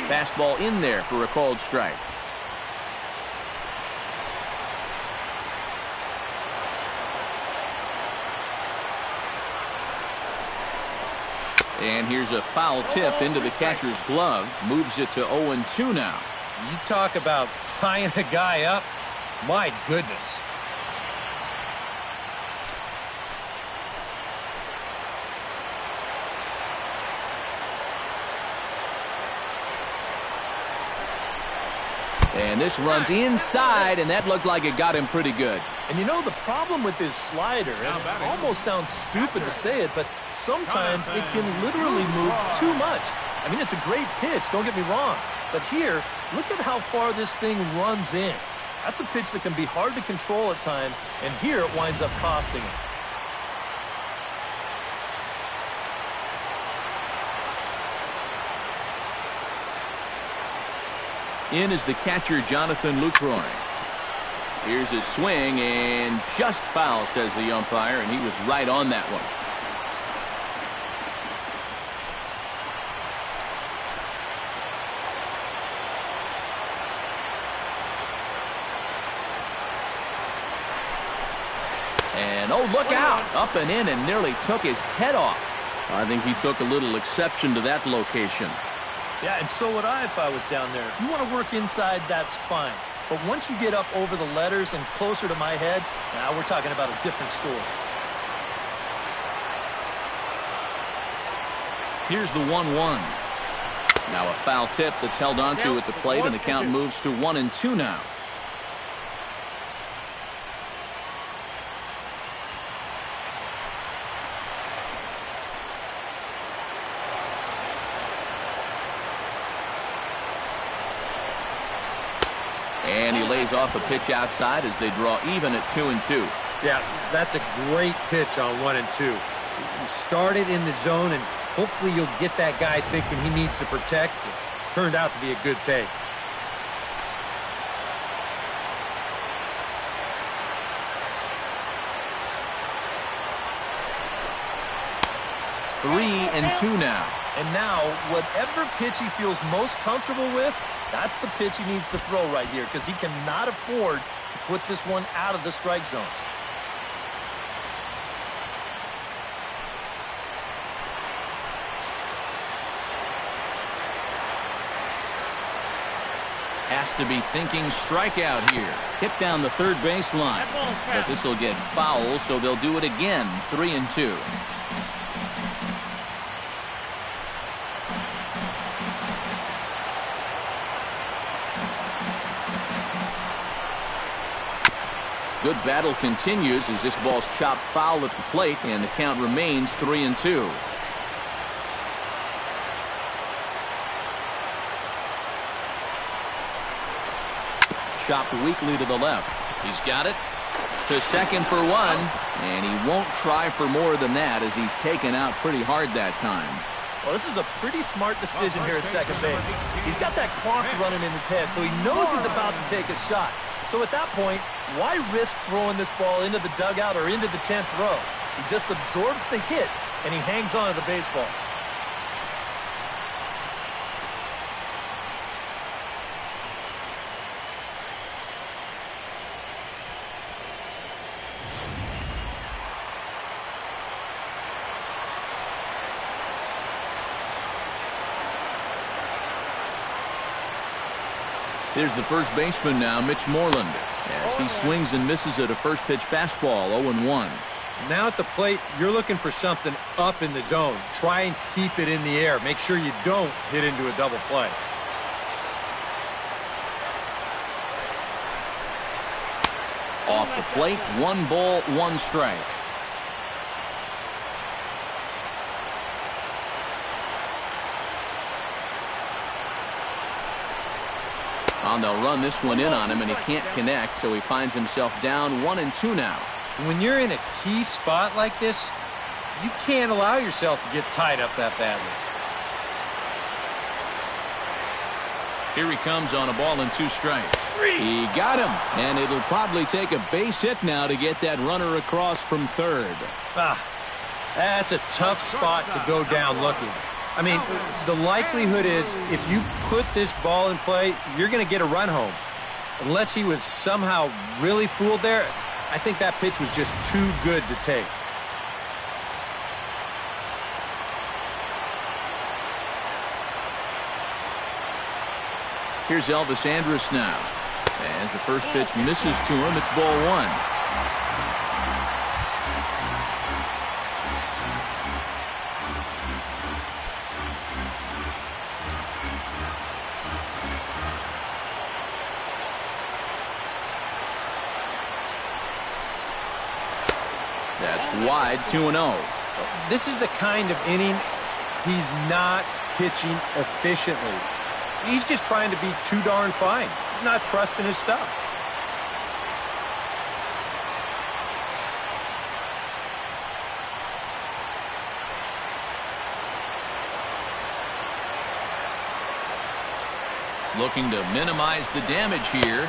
Fastball in there for a called strike. And here's a foul tip into the catcher's glove. Moves it to 0-2 now. You talk about tying a guy up. My goodness. And this runs inside, and that looked like it got him pretty good. And you know, the problem with his slider, and it almost sounds stupid to say it, but sometimes it can literally move too much. I mean, it's a great pitch, don't get me wrong. But here, look at how far this thing runs in. That's a pitch that can be hard to control at times, and here it winds up costing him. In is the catcher, Jonathan Lucroy. Here's his swing, and just foul, says the umpire, and he was right on that one. And, oh, look out! Up and in and nearly took his head off. I think he took a little exception to that location. Yeah, and so would I if I was down there. If you want to work inside, that's fine. But once you get up over the letters and closer to my head, now we're talking about a different story. Here's the 1-1. Now a foul tip that's held onto at the plate, and the count moves to 1-2 now. And he lays off a pitch outside as they draw even at 2-2. Yeah, that's a great pitch on 1-2. You started in the zone, and hopefully you'll get that guy thinking he needs to protect. It turned out to be a good take. Three and two now. And now, whatever pitch he feels most comfortable with, that's the pitch he needs to throw right here, because he cannot afford to put this one out of the strike zone. Has to be thinking strikeout here. Hit down the third baseline. But this will get foul, so they'll do it again. 3-2. Good battle continues as this ball's chopped foul at the plate, and the count remains 3-2. Chopped weakly to the left. He's got it to second for one, and he won't try for more than that as he's taken out pretty hard that time. Well, this is a pretty smart decision here at second base. He's got that clock running in his head, so he knows he's about to take a shot. So at that point, why risk throwing this ball into the dugout or into the 10th row? He just absorbs the hit, and he hangs on to the baseball. Here's the first baseman now, Mitch Moreland, as he swings and misses at a first pitch fastball, 0-1. Now at the plate, you're looking for something up in the zone. Try and keep it in the air. Make sure you don't hit into a double play. Off the plate, 1 ball, 1 strike. And they'll run this one in on him, and he can't connect, so he finds himself down 1-2 now. When you're in a key spot like this, you can't allow yourself to get tied up that badly. Here he comes on a ball and 2 strikes. He got him, and it'll probably take a base hit now to get that runner across from third. That's a tough spot to go down looking. I mean, the likelihood is if you put this ball in play, you're going to get a run home. Unless he was somehow really fooled there, I think that pitch was just too good to take. Here's Elvis Andrus now. As the first pitch misses to him, it's ball 1. That's wide, 2-0. This is a kind of inning he's not pitching efficiently. He's just trying to be too darn fine. He's not trusting his stuff. Looking to minimize the damage here.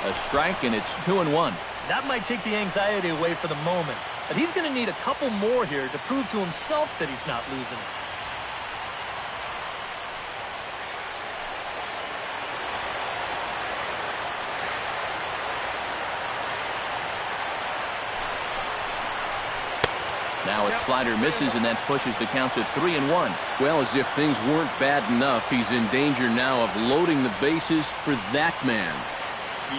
A strike, and it's 2-1. That might take the anxiety away for the moment, but he's going to need a couple more here to prove to himself that he's not losing it. Now a slider misses, and that pushes the count to 3-1. Well, as if things weren't bad enough, he's in danger now of loading the bases for that man.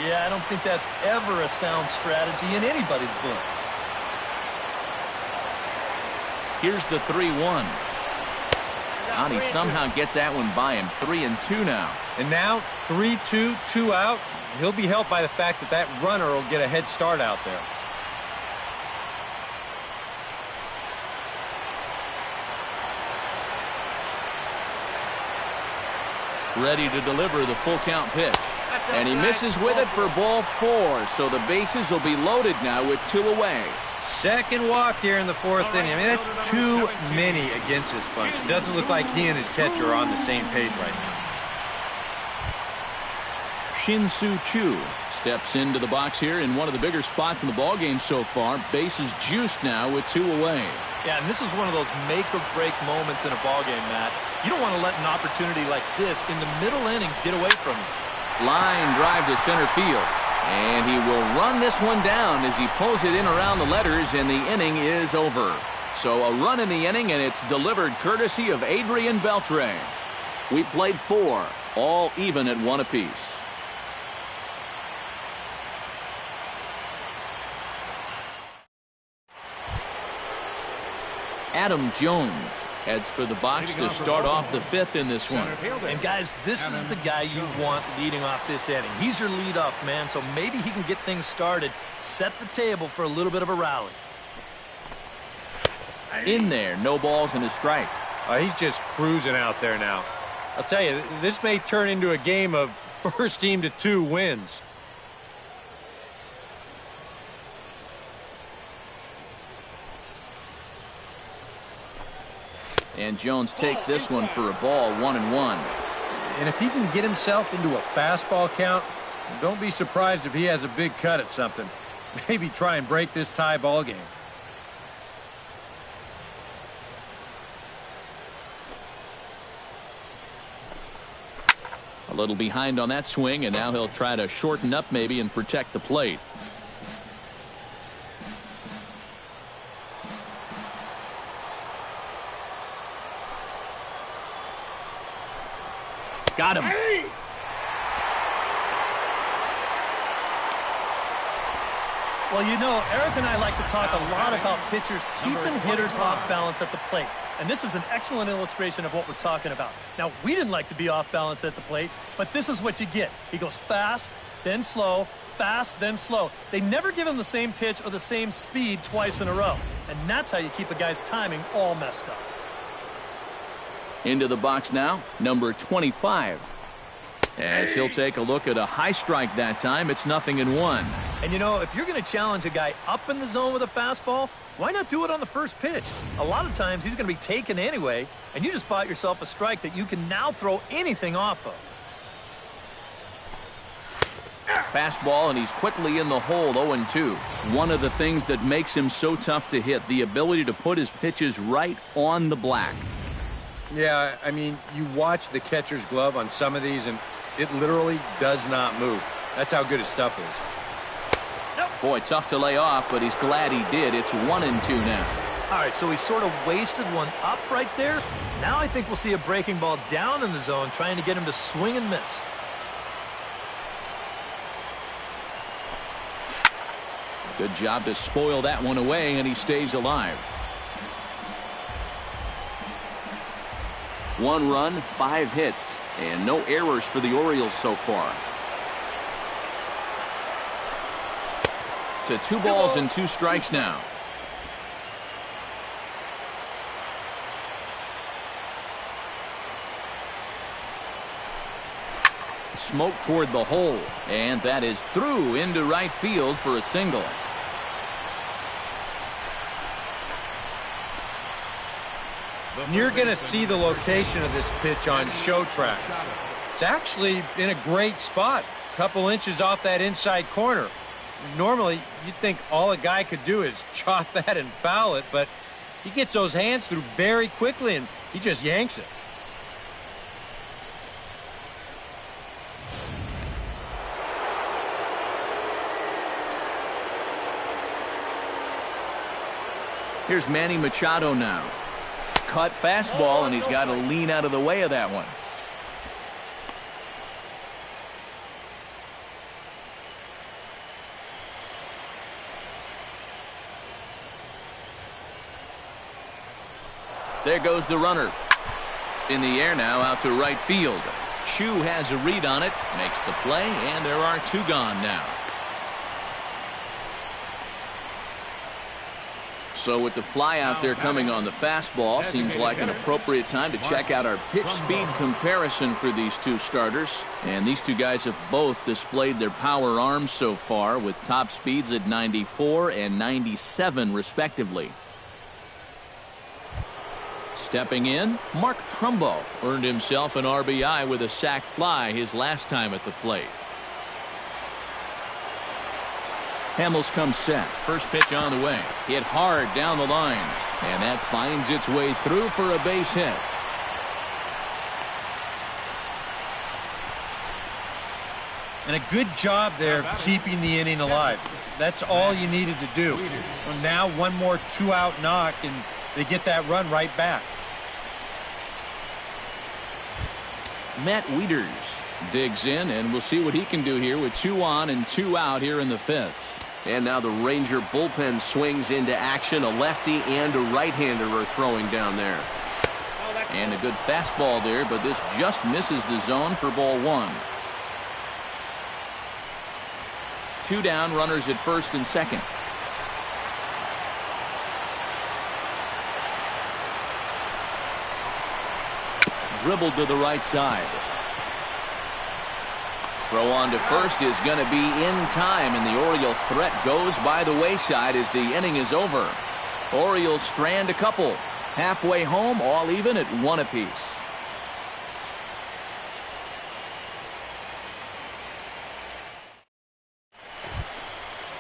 Yeah, I don't think that's ever a sound strategy in anybody's book. Here's the 3-1. And he somehow gets that one by him. 3-2 now. And now 3-2, 2 out. He'll be helped by the fact that that runner will get a head start out there. Ready to deliver the full count pitch. And he misses with it for ball 4. So the bases will be loaded now with 2 away. Second walk here in the 4th inning. I mean, that's too many against this bunch. It doesn't look like he and his catcher are on the same page right now. Shin-Soo Choo steps into the box here in one of the bigger spots in the ballgame so far. Bases juiced now with 2 away. Yeah, and this is one of those make-or-break moments in a ballgame, Matt. You don't want to let an opportunity like this in the middle innings get away from you. Line drive to center field. And he will run this one down as he pulls it in around the letters, and the inning is over. So a run in the inning, and it's delivered courtesy of Adrian Beltre. We played 4, all even at 1 apiece. Adam Jones heads for the box to start off the 5th in this one. And guys, this is the guy you want leading off this inning. He's your leadoff man, so maybe he can get things started, set the table for a little bit of a rally. In there, no balls and a strike. He's just cruising out there now. I'll tell you, this may turn into a game of first team to 2 wins. And Jones takes this one for a ball, 1-1. And if he can get himself into a fastball count, don't be surprised if he has a big cut at something. Maybe try and break this tie ball game. A little behind on that swing, and now he'll try to shorten up maybe and protect the plate. Got him. Well, you know, Eric and I like to talk a lot about pitchers keeping hitters off balance at the plate. And this is an excellent illustration of what we're talking about. Now, we didn't like to be off balance at the plate, but this is what you get. He goes fast, then slow, fast, then slow. They never give him the same pitch or the same speed twice in a row. And that's how you keep a guy's timing all messed up. Into the box now, number 25. As he'll take a look at a high strike that time, it's 0-1. And you know, if you're going to challenge a guy up in the zone with a fastball, why not do it on the first pitch? A lot of times he's going to be taken anyway, and you just bought yourself a strike that you can now throw anything off of. Fastball, and he's quickly in the hole, 0-2. One of the things that makes him so tough to hit, the ability to put his pitches right on the black. Yeah, I mean, you watch the catcher's glove on some of these, and it literally does not move. That's how good his stuff is. Boy, tough to lay off, but he's glad he did. It's 1-2 now. All right, so he sort of wasted one up right there. Now I think we'll see a breaking ball down in the zone, trying to get him to swing and miss. Good job to spoil that one away, and he stays alive. 1 run, 5 hits, and no errors for the Orioles so far. To 2 balls and 2 strikes now. Smoke toward the hole, and that is through into right field for a single. You're going to see the location of this pitch on show track. It's actually in a great spot. A couple inches off that inside corner. Normally, you'd think all a guy could do is chop that and foul it, but he gets those hands through very quickly, and he just yanks it. Here's Manny Machado now. Cut fastball, and he's got to lean out of the way of that one. There goes the runner. In the air now, out to right field. Chu has a read on it, makes the play, and there are two gone now. So with the fly out there coming on the fastball, seems like an appropriate time to check out our pitch speed comparison for these two starters. And these two guys have both displayed their power arms so far, with top speeds at 94 and 97 respectively. Stepping in, Mark Trumbo earned himself an RBI with a sac fly his last time at the plate. Hamels comes set. First pitch on the way. Hit hard down the line. And that finds its way through for a base hit. And a good job there keeping the inning alive. That's all you needed to do. Well, now one more two-out knock, and they get that run right back. Matt Wieters digs in, and we'll see what he can do here with 2 on and 2 out here in the 5th. And now the Ranger bullpen swings into action. A lefty and a right-hander are throwing down there. And a good fastball there, but this just misses the zone for ball 1. 2 down, runners at first and second. Dribbled to the right side. Throw on to first is going to be in time, and the Oriole threat goes by the wayside as the inning is over. Orioles strand a couple. Halfway home, all even at 1 apiece.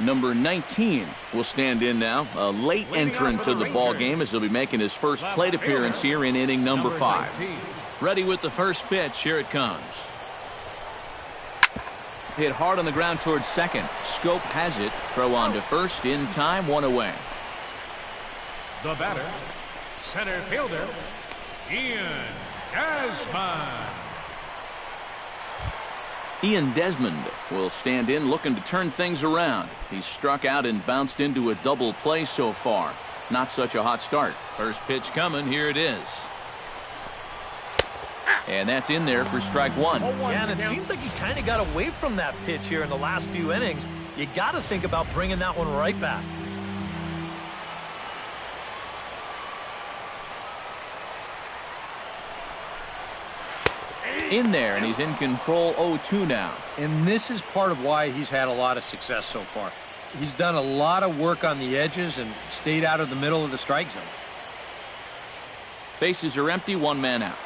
Number 19 will stand in now. A late entrant to the ball game as he'll be making his first plate appearance here in inning number 5. Ready with the first pitch. Here it comes. Hit hard on the ground towards second. Scope has it. Throw on to first. In time, 1 away. The batter, center fielder, Ian Desmond. Ian Desmond will stand in looking to turn things around. He's struck out and bounced into a double play so far. Not such a hot start. First pitch coming. Here it is. And that's in there for strike 1. Yeah, and it seems like he kind of got away from that pitch here in the last few innings. You got to think about bringing that one right back. In there, and he's in control 0-2 now. And this is part of why he's had a lot of success so far. He's done a lot of work on the edges and stayed out of the middle of the strike zone. Bases are empty, 1 man out.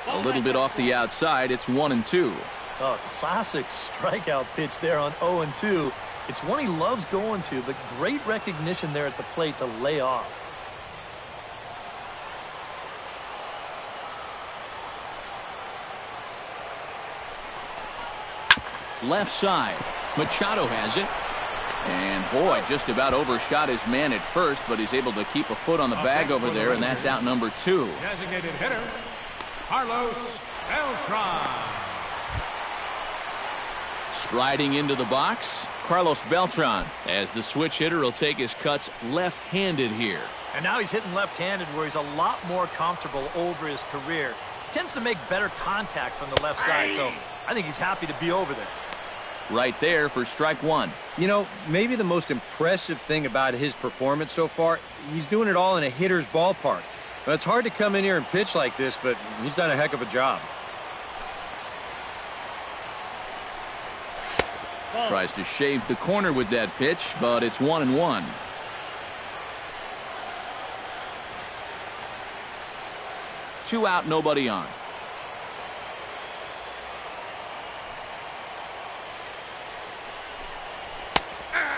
A little bit off the outside. It's 1-2. A classic strikeout pitch there on 0-2. It's one he loves going to, but great recognition there at the plate to lay off. Left side. Machado has it. And boy, just about overshot his man at first, but he's able to keep a foot on the bag over there, and that's out number 2. Designated hitter, Carlos Beltran. Striding into the box, Carlos Beltran, as the switch hitter will take his cuts left-handed here. And now he's hitting left-handed where he's a lot more comfortable over his career. Tends to make better contact from the left side, so I think he's happy to be over there. Right there for strike 1. You know, maybe the most impressive thing about his performance so far, he's doing it all in a hitter's ballpark. But it's hard to come in here and pitch like this, but he's done a heck of a job. Tries to shave the corner with that pitch, but it's 1-1. 2 out, nobody on.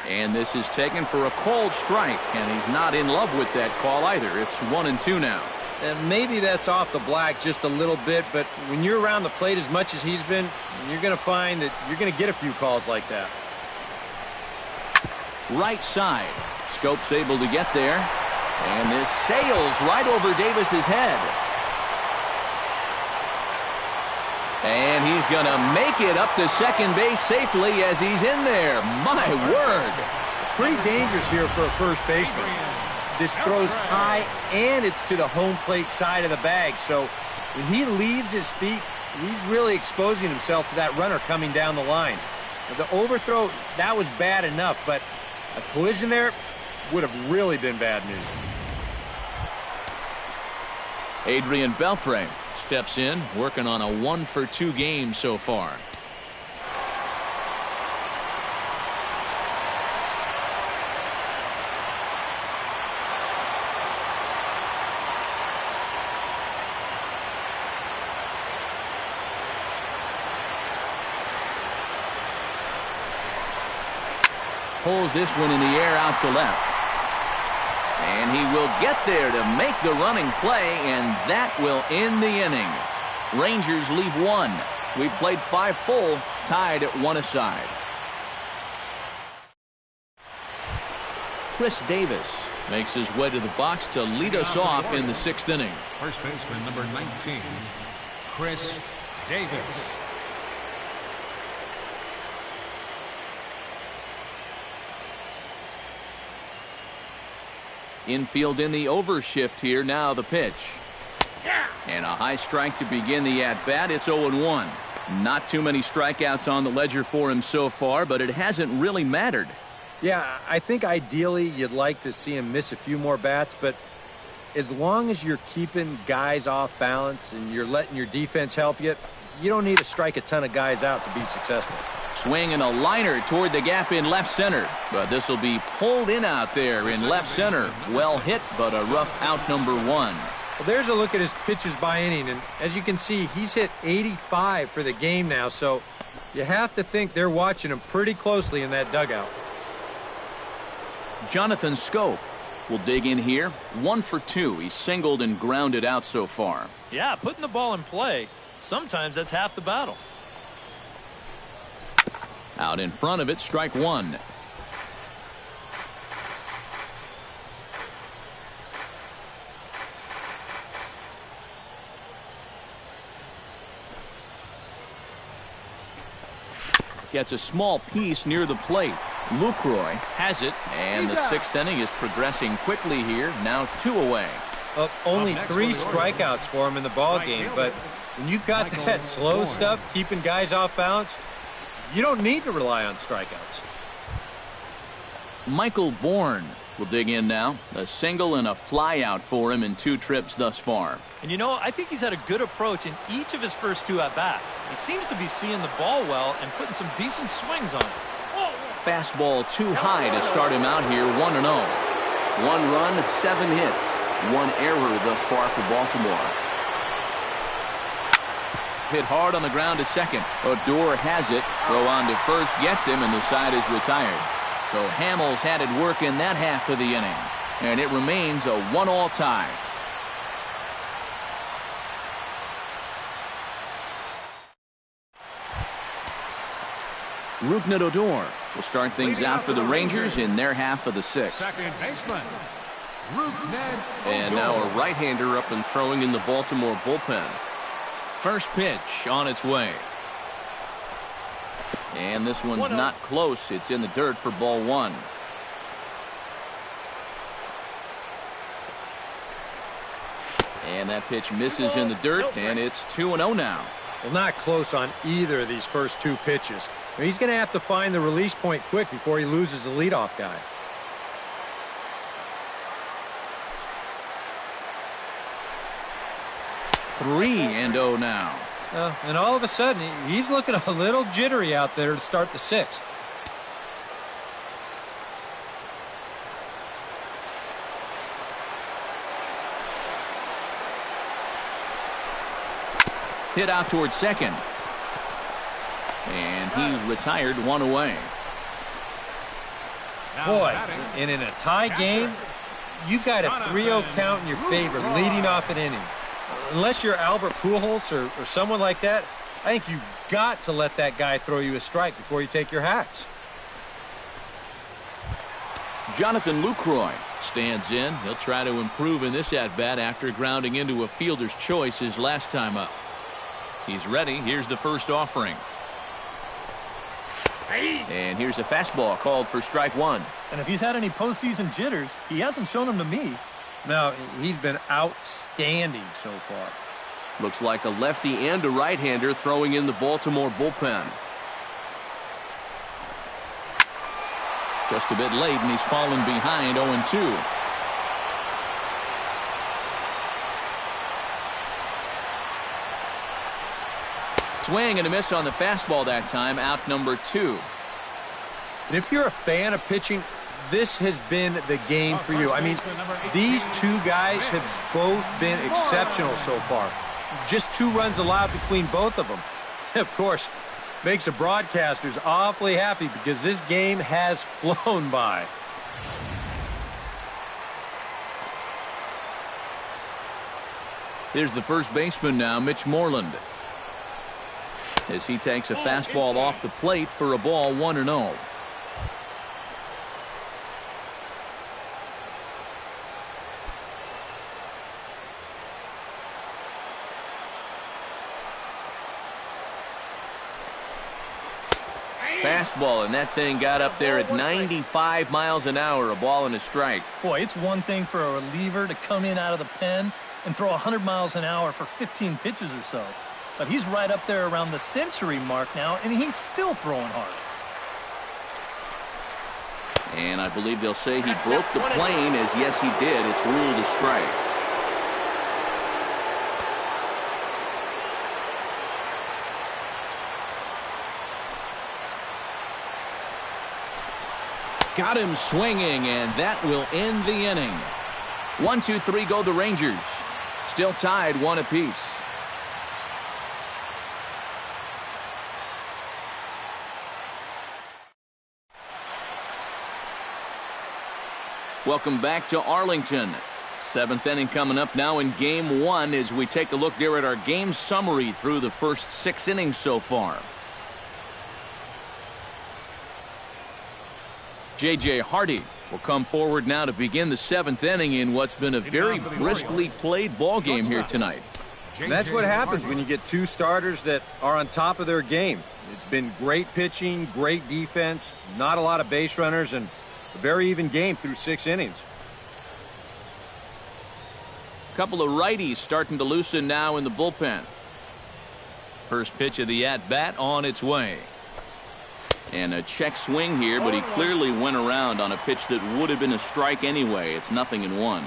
And this is taken for a called strike, and he's not in love with that call either. It's 1-2 now. And maybe that's off the black just a little bit, but when you're around the plate as much as he's been, you're going to find that you're going to get a few calls like that. Right side. Scope's able to get there. And this sails right over Davis's head. And he's going to make it up to second base safely as he's in there. My word. Pretty dangerous here for a first baseman. This throws high, and it's to the home plate side of the bag. So when he leaves his feet, he's really exposing himself to that runner coming down the line. The overthrow, that was bad enough, but a collision there would have really been bad news. Adrian Beltre steps in, working on a 1-for-2 game so far. Pulls this one in the air out to left. And he will get there to make the running play, and that will end the inning. Rangers leave 1. We've played 5 full, tied at 1 aside. Chris Davis makes his way to the box to lead us off in the 6th inning. First baseman number 19, Chris Davis. Infield in the overshift here. Now the pitch. And a high strike to begin the at-bat. It's 0-1. Not too many strikeouts on the ledger for him so far, but it hasn't really mattered. Yeah, I think ideally you'd like to see him miss a few more bats, but as long as you're keeping guys off balance and you're letting your defense help you, you don't need to strike a ton of guys out to be successful. Swing and a liner toward the gap in left center. But this will be pulled in out there in left center. Well hit, but a rough out number 1. Well, there's a look at his pitches by inning, and as you can see, he's hit 85 for the game now, so you have to think they're watching him pretty closely in that dugout. Jonathan Scope will dig in here. 1 for 2. He's singled and grounded out so far. Yeah, putting the ball in play, sometimes that's half the battle. Out in front of it, strike 1. Gets a small piece near the plate. Lucroy has it, and the 6th inning is progressing quickly here. Now 2 away. Only 3 strikeouts for him in the ball game, but when you got that slow stuff, keeping guys off balance, you don't need to rely on strikeouts. Michael Bourne will dig in now. A single and a fly out for him in 2 trips thus far. And you know, I think he's had a good approach in each of his first 2 at-bats. He seems to be seeing the ball well and putting some decent swings on it. Fastball too high to start him out here. 1-0. 1 run, 7 hits. 1 error thus far for Baltimore. Hit hard on the ground to second. Odor has it. Throw on to first gets him, and the side is retired. So Hamels had it work in that half of the inning. And it remains a 1-all tie. Rougned Odor will start things out for the Rangers in their half of the 6th. Second baseman, Rougned And now a right-hander up and throwing in the Baltimore bullpen. First pitch on its way. And this one's not close. It's in the dirt for ball 1. And that pitch misses in the dirt, and it's 2-0 now. Well, not close on either of these first 2 pitches. He's going to have to find the release point quick before he loses the leadoff guy. Three and 0 now. And all of a sudden, he's looking a little jittery out there to start the 6th. Hit out towards second. And he's retired, one away. Boy, and in a tie game, you got a 3-0 count in your favor leading off an inning. Unless you're Albert Pujols or someone like that, I think you've got to let that guy throw you a strike before you take your hacks. Jonathan Lucroy stands in. He'll try to improve in this at-bat after grounding into a fielder's choice his last time up. He's ready. Here's the first offering. And here's a fastball called for strike one. And if he's had any postseason jitters, he hasn't shown them to me. No, he's been outstanding so far. Looks like a lefty and a right-hander throwing in the Baltimore bullpen. Just a bit late, and he's fallen behind 0-2. Swing and a miss on the fastball that time, out number 2. And if you're a fan of pitching, this has been the game for you. I mean, these two guys have both been exceptional so far. Just 2 runs allowed between both of them. Of course, makes the broadcasters awfully happy because this game has flown by. Here's the first baseman now, Mitch Moreland, as he takes a fastball off the plate for a ball, 1-0. Fastball, and that thing got up there at 95 miles an hour, a ball and a strike. Boy, it's one thing for a reliever to come in out of the pen and throw 100 miles an hour for 15 pitches or so. But he's right up there around the century mark now, and he's still throwing hard. And I believe they'll say he broke the plane, as yes, he did. It's ruled a strike. Got him swinging, and that will end the inning. 1-2-3 go the Rangers. Still tied 1 apiece. Welcome back to Arlington. 7th inning coming up now in Game 1 as we take a look there at our game summary through the first 6 innings so far. J.J. Hardy will come forward now to begin the 7th inning in what's been a very briskly played ball game here tonight. And that's what happens when you get 2 starters that are on top of their game. It's been great pitching, great defense, not a lot of base runners, and a very even game through 6 innings. A couple of righties starting to loosen now in the bullpen. First pitch of the at-bat on its way. And a check swing here, but he clearly went around on a pitch that would have been a strike anyway. It's 0-1.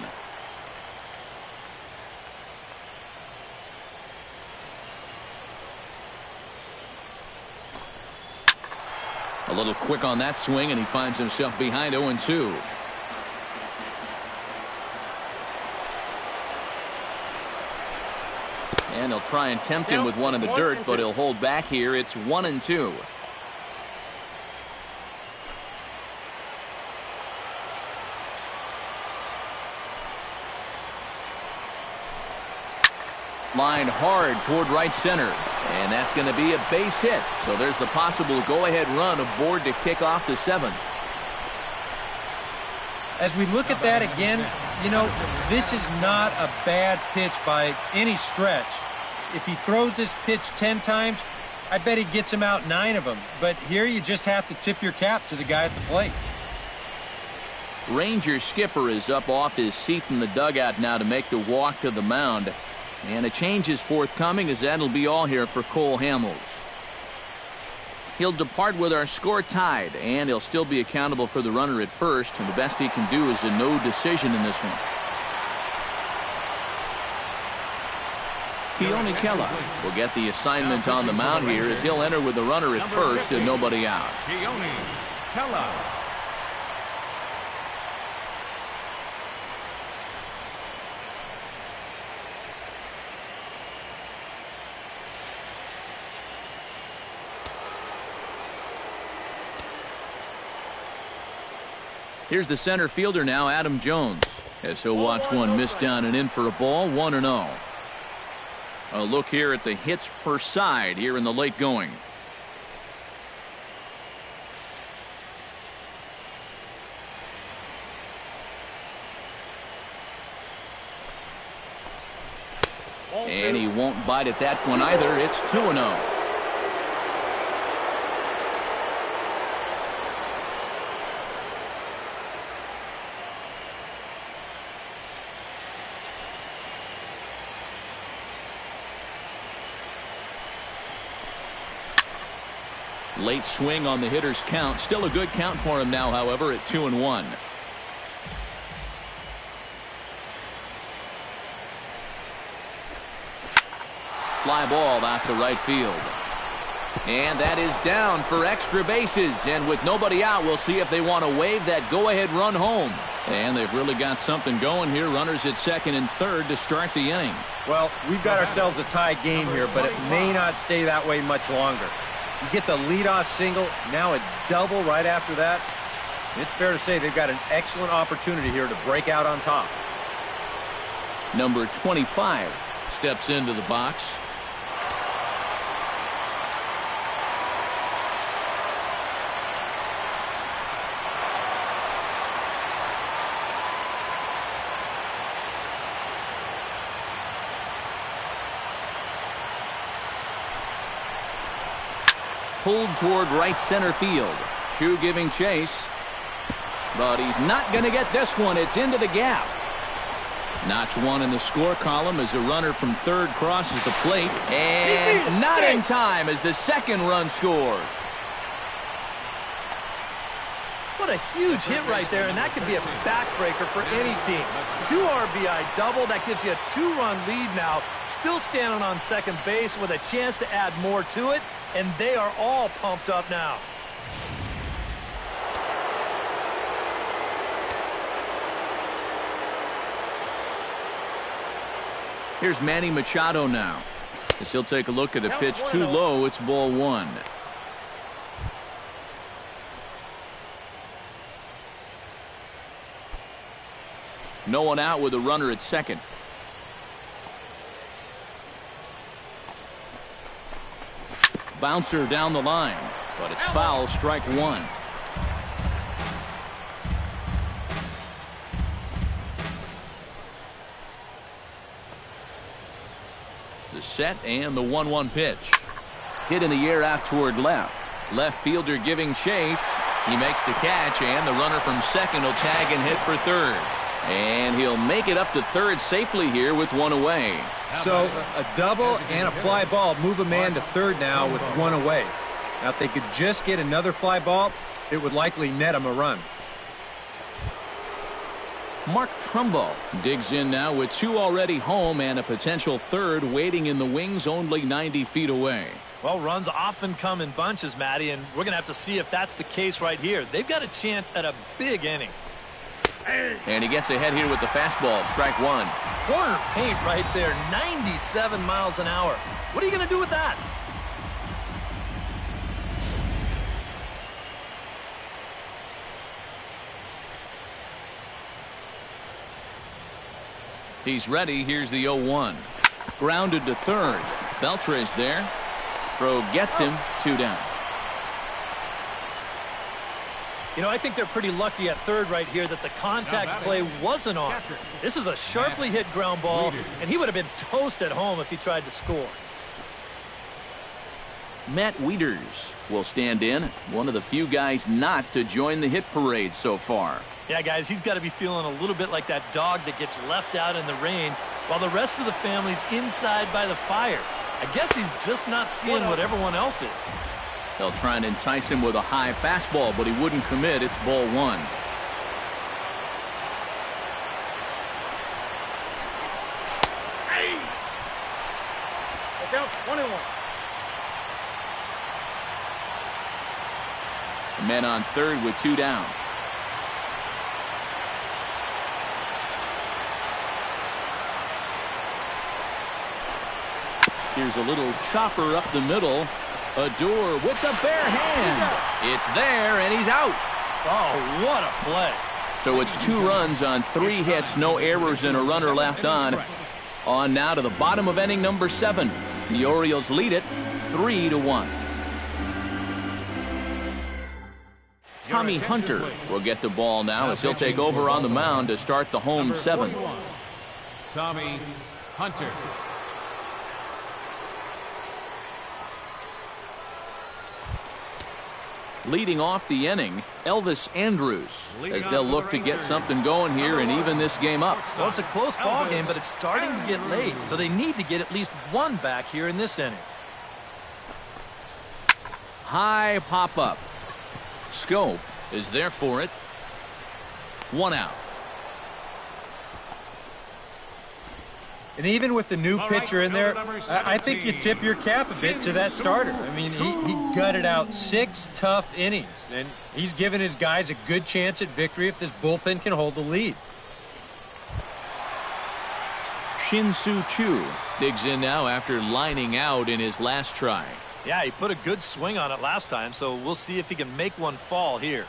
A little quick on that swing, and he finds himself behind 0-2. And he'll try and tempt him with one in the dirt, but he'll hold back here. It's 1-2. Lined hard toward right center, and that's going to be a base hit. So there's the possible go-ahead run aboard to kick off the 7th. As we look at that again, you know, this is not a bad pitch by any stretch. If he throws this pitch 10 times, I bet he gets him out 9 of them. But here you just have to tip your cap to the guy at the plate. Ranger skipper is up off his seat in the dugout now to make the walk to the mound. And a change is forthcoming, as that'll be all here for Cole Hamels. He'll depart with our score tied, and he'll still be accountable for the runner at first, and the best he can do is a no decision in this one. Keone Kela will get the assignment on the mound here as he'll enter with the runner at first and nobody out. Keone Kela. Here's the center fielder now, Adam Jones, as he'll watch one miss down and in for a ball, 1-0. A look here at the hits per side here in the late going. And he won't bite at that one either. It's 2-0. Late swing on the hitter's count. Still a good count for him now, however, at 2-1. Fly ball out to right field. And that is down for extra bases. And with nobody out, we'll see if they want to wave that go-ahead run home. And they've really got something going here. Runners at second and third to start the inning. Well, we've got ourselves a tie game here, but it may not stay that way much longer. You get the leadoff single, now a double right after that. It's fair to say they've got an excellent opportunity here to break out on top. Number 25 steps into the box. Pulled toward right center field. Chu giving chase. But he's not going to get this one. It's into the gap. Notch one in the score column as a runner from third crosses the plate. And not in time as the second run scores. What a huge hit right there, and that could be a backbreaker for any team. 2 RBI double. That gives you a 2-run lead now. Still standing on second base with a chance to add more to it. And they are all pumped up now. Here's Manny Machado now. As he'll take a look at a pitch too low, it's ball one. No one out with a runner at second. Bouncer down the line, but it's foul, strike one. The set and the 1-1 pitch. Hit in the air out toward left. Left fielder giving chase. He makes the catch, and the runner from second will tag and hit for third. And he'll make it up to third safely here with one away. So a double and a fly ball move a man to third now with one away. Now if they could just get another fly ball, it would likely net him a run. Mark Trumbo digs in now with 2 already home and a potential third waiting in the wings only 90 feet away. Well, runs often come in bunches, Matty, and we're going to have to see if that's the case right here. They've got a chance at a big inning. And he gets ahead here with the fastball, strike one. Corner paint right there, 97 miles an hour. What are you going to do with that? He's ready. Here's the 0-1. Grounded to third. Beltre's there. Throw gets him, 2 down. You know, I think they're pretty lucky at third right here that the contact play wasn't on. This is a sharply hit ground ball, and he would have been toast at home if he tried to score. Matt Wieters will stand in. One of the few guys not to join the hit parade so far. Yeah, guys, he's got to be feeling a little bit like that dog that gets left out in the rain while the rest of the family's inside by the fire. I guess he's just not seeing what everyone else is. They'll try and entice him with a high fastball, but he wouldn't commit. It's ball one. Hey! Down 21. Men on third with 2 down. Here's a little chopper up the middle. Odor with the bare hand. It's there, and he's out. Oh, what a play. So it's 2 runs on 3 hits, no errors, and a runner left on. On now to the bottom of inning number 7. The Orioles lead it 3-1. Tommy Hunter will get the ball now as he'll take over on the mound to start the home 7th. Tommy Hunter. Leading off the inning, Elvis Andrus, as they'll look to get something going here and even this game up. Well, it's a close ball game, but it's starting to get late, so they need to get at least 1 back here in this inning. High pop-up. Scope is there for it. 1 out. And even with the new pitcher in there, I think you tip your cap a bit to that starter. I mean, he gutted out 6 tough innings, and he's given his guys a good chance at victory if this bullpen can hold the lead. Shin-Soo Choo digs in now after lining out in his last try. Yeah, he put a good swing on it last time, so we'll see if he can make one fall here.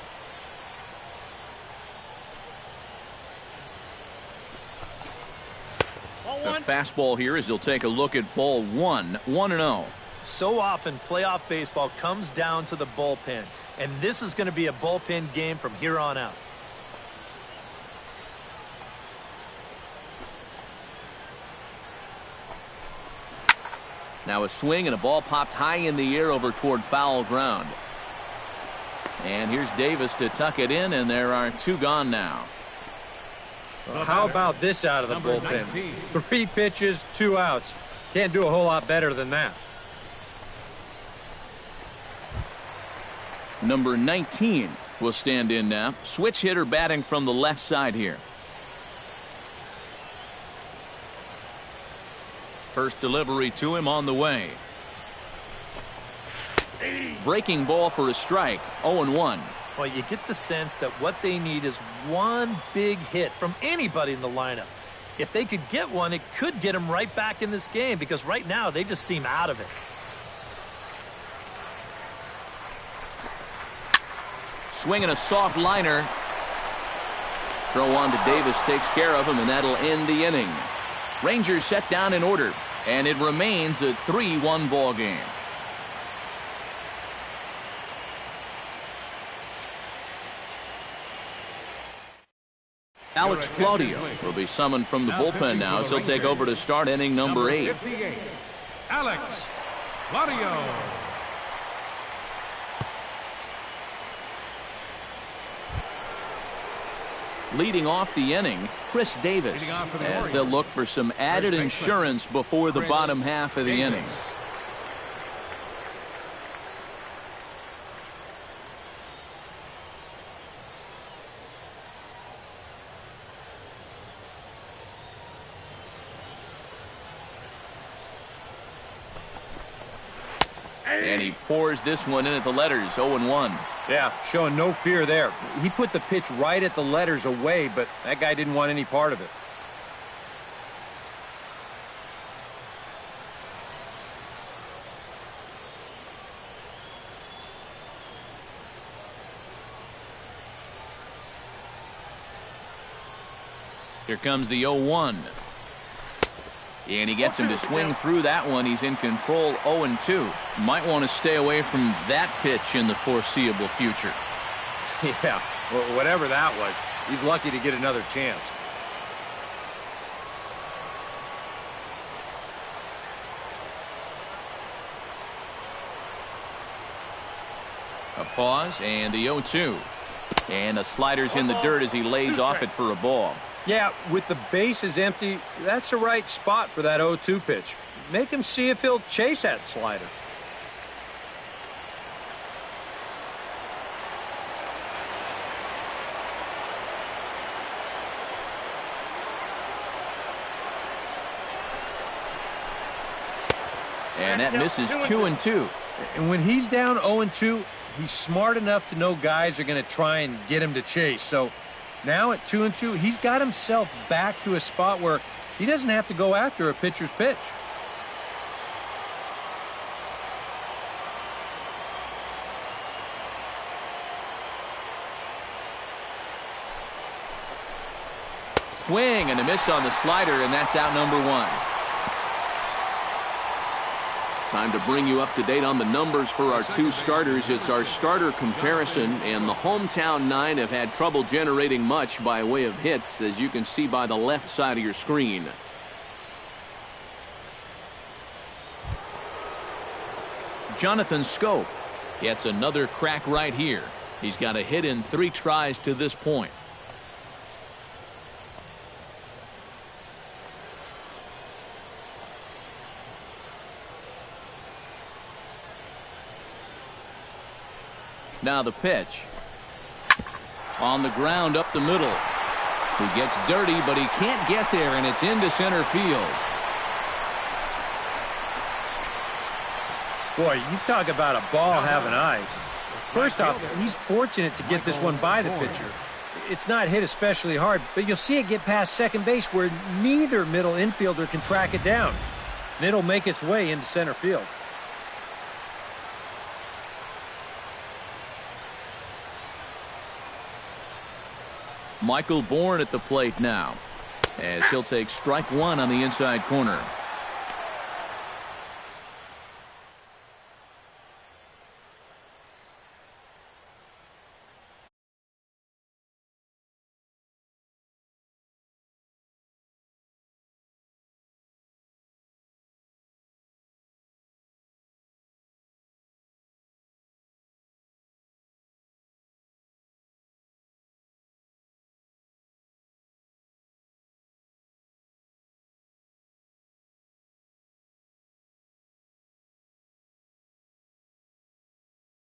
A fastball here as he'll take a look at ball 1, 1-0. So often playoff baseball comes down to the bullpen, and this is going to be a bullpen game from here on out. Now a swing and a ball popped high in the air over toward foul ground. And here's Davis to tuck it in, and there are 2 gone now. Well, how about this out of the bullpen? 3 pitches, 2 outs. Can't do a whole lot better than that. Number 19 will stand in now. Switch hitter batting from the left side here. First delivery to him on the way. Breaking ball for a strike. 0-1. Well, you get the sense that what they need is 1 big hit from anybody in the lineup. If they could get one, it could get them right back in this game, because right now they just seem out of it. Swinging a soft liner. Throw on to Davis takes care of him, and that'll end the inning. Rangers set down in order, and it remains a 3-1 ball game. Alex Claudio will be summoned from the bullpen now, as he'll take over to start inning number 8. 58, Alex Claudio. Leading off the inning, Chris Davis, as they'll look for some added insurance before the bottom half of the inning. And he pours this one in at the letters, 0-1. Yeah, showing no fear there. He put the pitch right at the letters away, but that guy didn't want any part of it. Here comes the 0-1. And he gets him to swing through that one. He's in control, 0-2. Might want to stay away from that pitch in the foreseeable future. Yeah, well, whatever that was, he's lucky to get another chance. A pause and the 0-2. And the slider's in the dirt as he lays off it for a ball. Yeah, with the bases empty, that's the right spot for that 0-2 pitch. Make him see if he'll chase that slider. And that misses 2-2. And when he's down 0-2, he's smart enough to know guys are going to try and get him to chase. So now at 2-2, he's got himself back to a spot where he doesn't have to go after a pitcher's pitch. swing and a miss on the slider, and that's out number one. Time to bring you up to date on the numbers for our two starters. It's our starter comparison, and the hometown nine have had trouble generating much by way of hits, as you can see by the left side of your screen. Jonathan Scope gets another crack right here. He's got a hit in 3 tries to this point. Now the pitch. On the ground up the middle. He gets dirty, but he can't get there, and it's into center field. Boy, you talk about a ball having eyes. First off, he's fortunate to get this one by the pitcher. It's not hit especially hard, but you'll see it get past second base where neither middle infielder can track it down. And it'll make its way into center field. Michael Bourne at the plate now, as he'll take strike one on the inside corner.